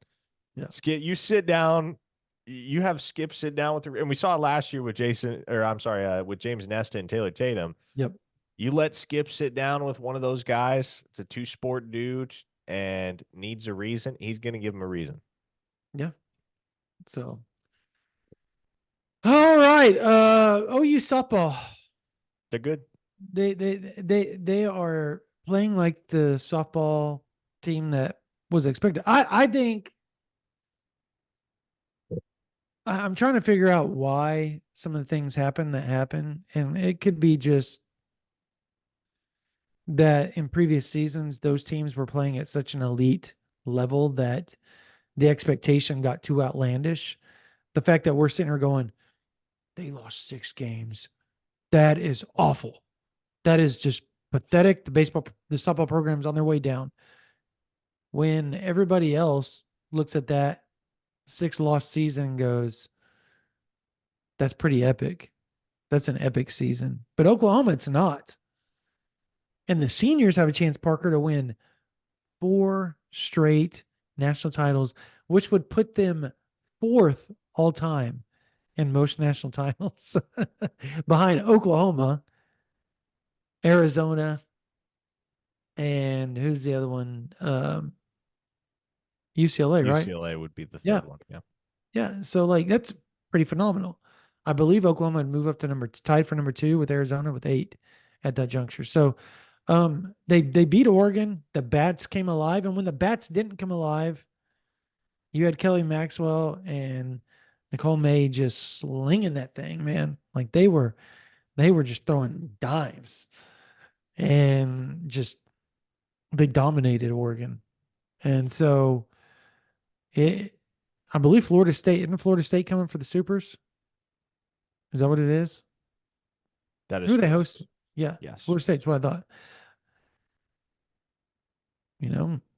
Yeah. Skip, you sit down, you have Skip sit down with the, and we saw it last year with Jason, or I'm sorry, with James Nesta and Taylor Tatum. Yep. You let Skip sit down with one of those guys. It's a two sport dude and needs a reason. He's going to give him a reason. Yeah. So, all right. OU softball. They're good. They are playing like the softball team that was expected. I think I'm trying to figure out why some of the things happen that happen, and it could be just that in previous seasons those teams were playing at such an elite level that the expectation got too outlandish. The fact that we're sitting here going, they lost 6 games. That is awful. That is just pathetic. The softball program's on their way down. When everybody else looks at that 6 loss season and goes, that's pretty epic. That's an epic season. But Oklahoma, it's not. And the seniors have a chance, Parker, to win 4 straight national titles, which would put them fourth all time in most national titles behind Oklahoma, Arizona, and who's the other one? UCLA, right? UCLA would be the Yeah. third one. Yeah. Yeah. So like that's pretty phenomenal. I believe Oklahoma would move up to tied for number 2 with Arizona with 8 at that juncture. So they beat Oregon. The bats came alive. And when the bats didn't come alive, you had Kelly Maxwell and Nicole May just slinging that thing, man. Like they were just throwing dimes and just they dominated Oregon. And so it I believe Florida State, isn't Florida State coming for the Supers? Is that what it is? That is Who are they correct. host? Yeah, Yes. Florida State's what I thought.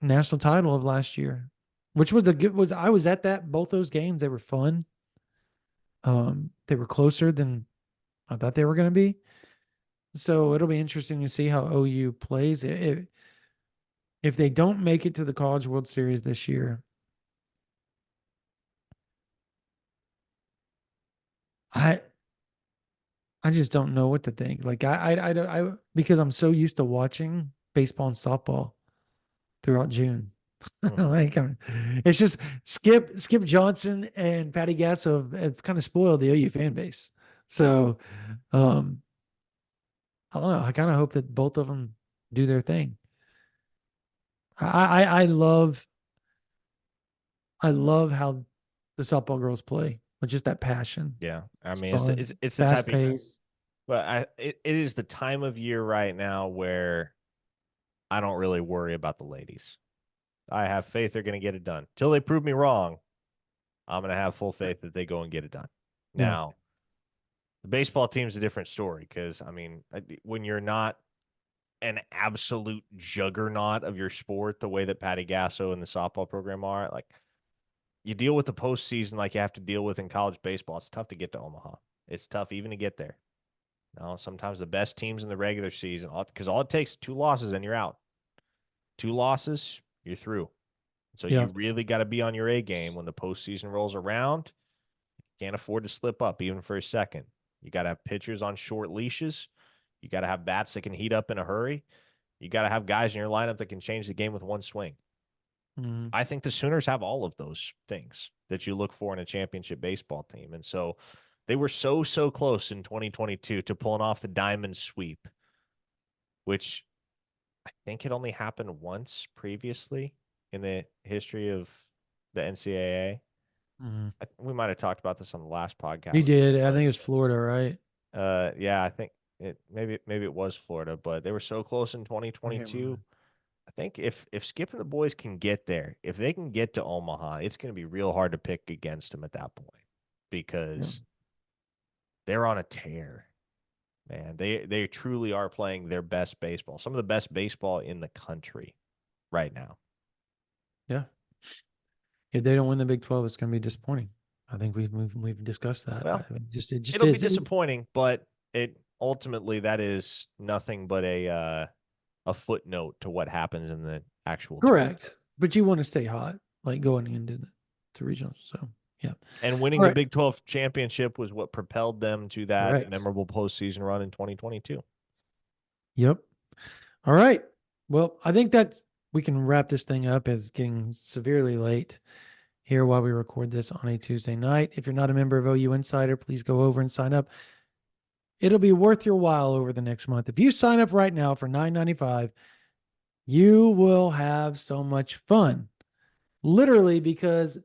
National title of last year, which was a good was I was at that both those games. They were fun. They were closer than I thought they were going to be. So it'll be interesting to see how OU plays. If they don't make it to the College World Series this year, I I just don't know what to think. Like I because I'm so used to watching baseball and softball throughout June. Mhm. Like it's just Skip Johnson and Patty Gasso have kind of spoiled the OU fan base. So um I don't know. I kind of hope that both of them do their thing. I love how the softball girls play with just that passion. Yeah. I It's mean, fun, it's the type fast of, pace. but it is the time of year right now where I don't really worry about the ladies. I have faith they're going to get it done. Till they prove me wrong, I'm going to have full faith that they go and get it done. Yeah. Now, the baseball team's a different story because, I mean, when you're not an absolute juggernaut of your sport the way that Patty Gasso and the softball program are, like, you deal with the postseason like you have to deal with in college baseball. It's tough to get to Omaha. It's tough even to get there. Now, sometimes the best teams in the regular season, because all it takes is 2 losses and you're out. 2 losses, you're through. So Yeah. you really got to be on your A game when the postseason rolls around. You can't afford to slip up even for a second. You got to have pitchers on short leashes. You got to have bats that can heat up in a hurry. You got to have guys in your lineup that can change the game with one swing. Mm-hmm. I think the Sooners have all of those things that you look for in a championship baseball team. And so they were so close in 2022 to pulling off the diamond sweep, which I think it only happened once previously in the history of the NCAA. Mm-hmm. We might have talked about this on the last You podcast, did. I think but it was Florida, right? yeah, I think maybe it was Florida, but they were so close in I can't 2022. remember. I think if Skip and the boys can get there, if they can get to Omaha, it's going to be real hard to pick against them at that point Yeah. because they're on a tear. Man, they truly are playing their best baseball, some of the best baseball in the country right now. Yeah. If they don't win the Big 12, it's going to be disappointing. I think we've discussed that. Well, It just it'll be is. disappointing, but it ultimately that is nothing but a footnote to what happens in the actual tournament. Correct. But you want to stay hot, like going into the regionals. So yeah. And winning All the right. Big 12 championship was what propelled them to that Correct. memorable postseason run in 2022. Yep. All right. Well, I think that we can wrap this thing up. It's getting severely late here while we record this on a Tuesday night. If you're not a member of OU Insider, please go over and sign up. It'll be worth your while over the next month. If you sign up right now for $9.95, you will have so much fun. Literally, because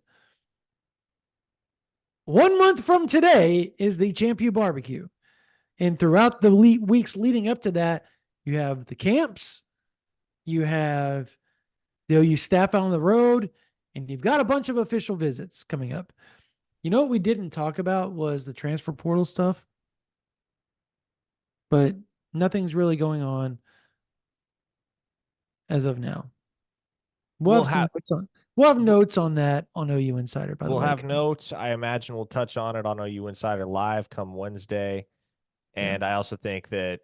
1 month from today is the Champion Barbecue. And throughout the weeks leading up to that, you have the camps, you have the OU staff out on the road, and you've got a bunch of official visits coming up. You know what we didn't talk about was the transfer portal stuff, but nothing's really going on as of now. We'll We'll have some have notes on. We'll have notes on that on OU Insider, by the we'll way. have notes. I imagine we'll touch on it on OU Insider Live come Wednesday. Yeah, And I also think that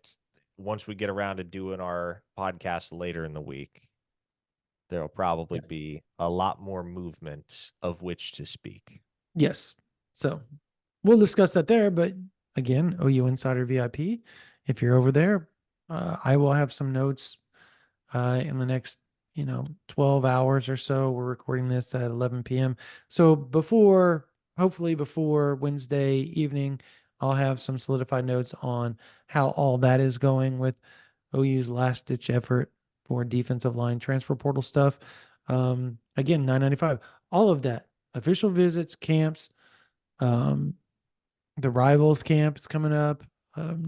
once we get around to doing our podcast later in the week, there'll probably yeah, be a lot more movement of which to speak. yes. So we'll discuss that there. But again, OU Insider VIP. If you're over there, I will have some notes in the next 12 hours or so. We're recording this at 11 p.m. So hopefully before Wednesday evening, I'll have some solidified notes on how all that is going with OU's last ditch effort for defensive line transfer portal stuff. Again, 995, all of that, official visits, camps, um, the rivals camp is coming up,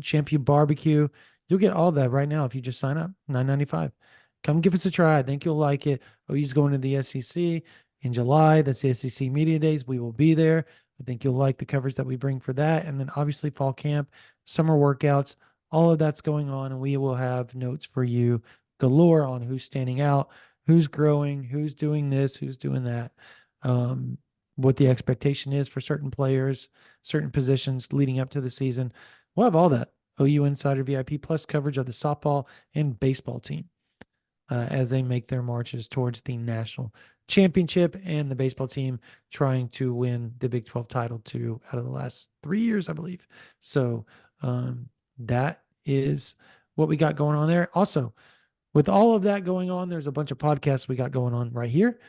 Champion Barbecue. You'll get all that right now if you just sign up. $9.95. Come give us a try. I think you'll like it. OU's going to the SEC in July. That's the SEC Media Days. We will be there. I think you'll like the coverage that we bring for that. And then obviously fall camp, summer workouts, all of that's going on. And we will have notes for you galore on who's standing out, who's growing, who's doing this, who's doing that. Um, what the expectation is for certain players, certain positions leading up to the season. We'll have all that. OU Insider VIP plus coverage of the softball and baseball team as they make their marches towards the national championship, and the baseball team trying to win the Big 12 title 2 out of the last 3 years, I believe. So that is what we got going on there. Also, with all of that going on, there's a bunch of podcasts we got going on right here.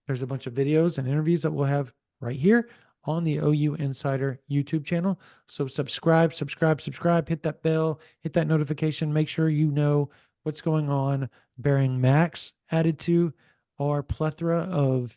There's a bunch of videos and interviews that we'll have right here on the OU Insider YouTube channel. So subscribe, hit that bell, hit that notification, make sure you know what's going on. Bearing Max added to our plethora of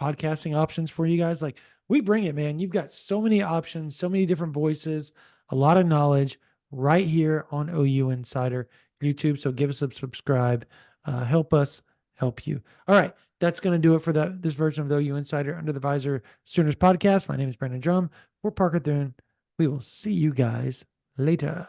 podcasting options for you guys. Like, we bring it, man. You've got so many options, so many different voices, a lot of knowledge right here on OU Insider YouTube. So give us a subscribe. Help us help you. All right. That's going to do it for this version of the OU Insider Under the Visor Sooners podcast. My name is Brandon Drum for Parker Thune. We will see you guys later.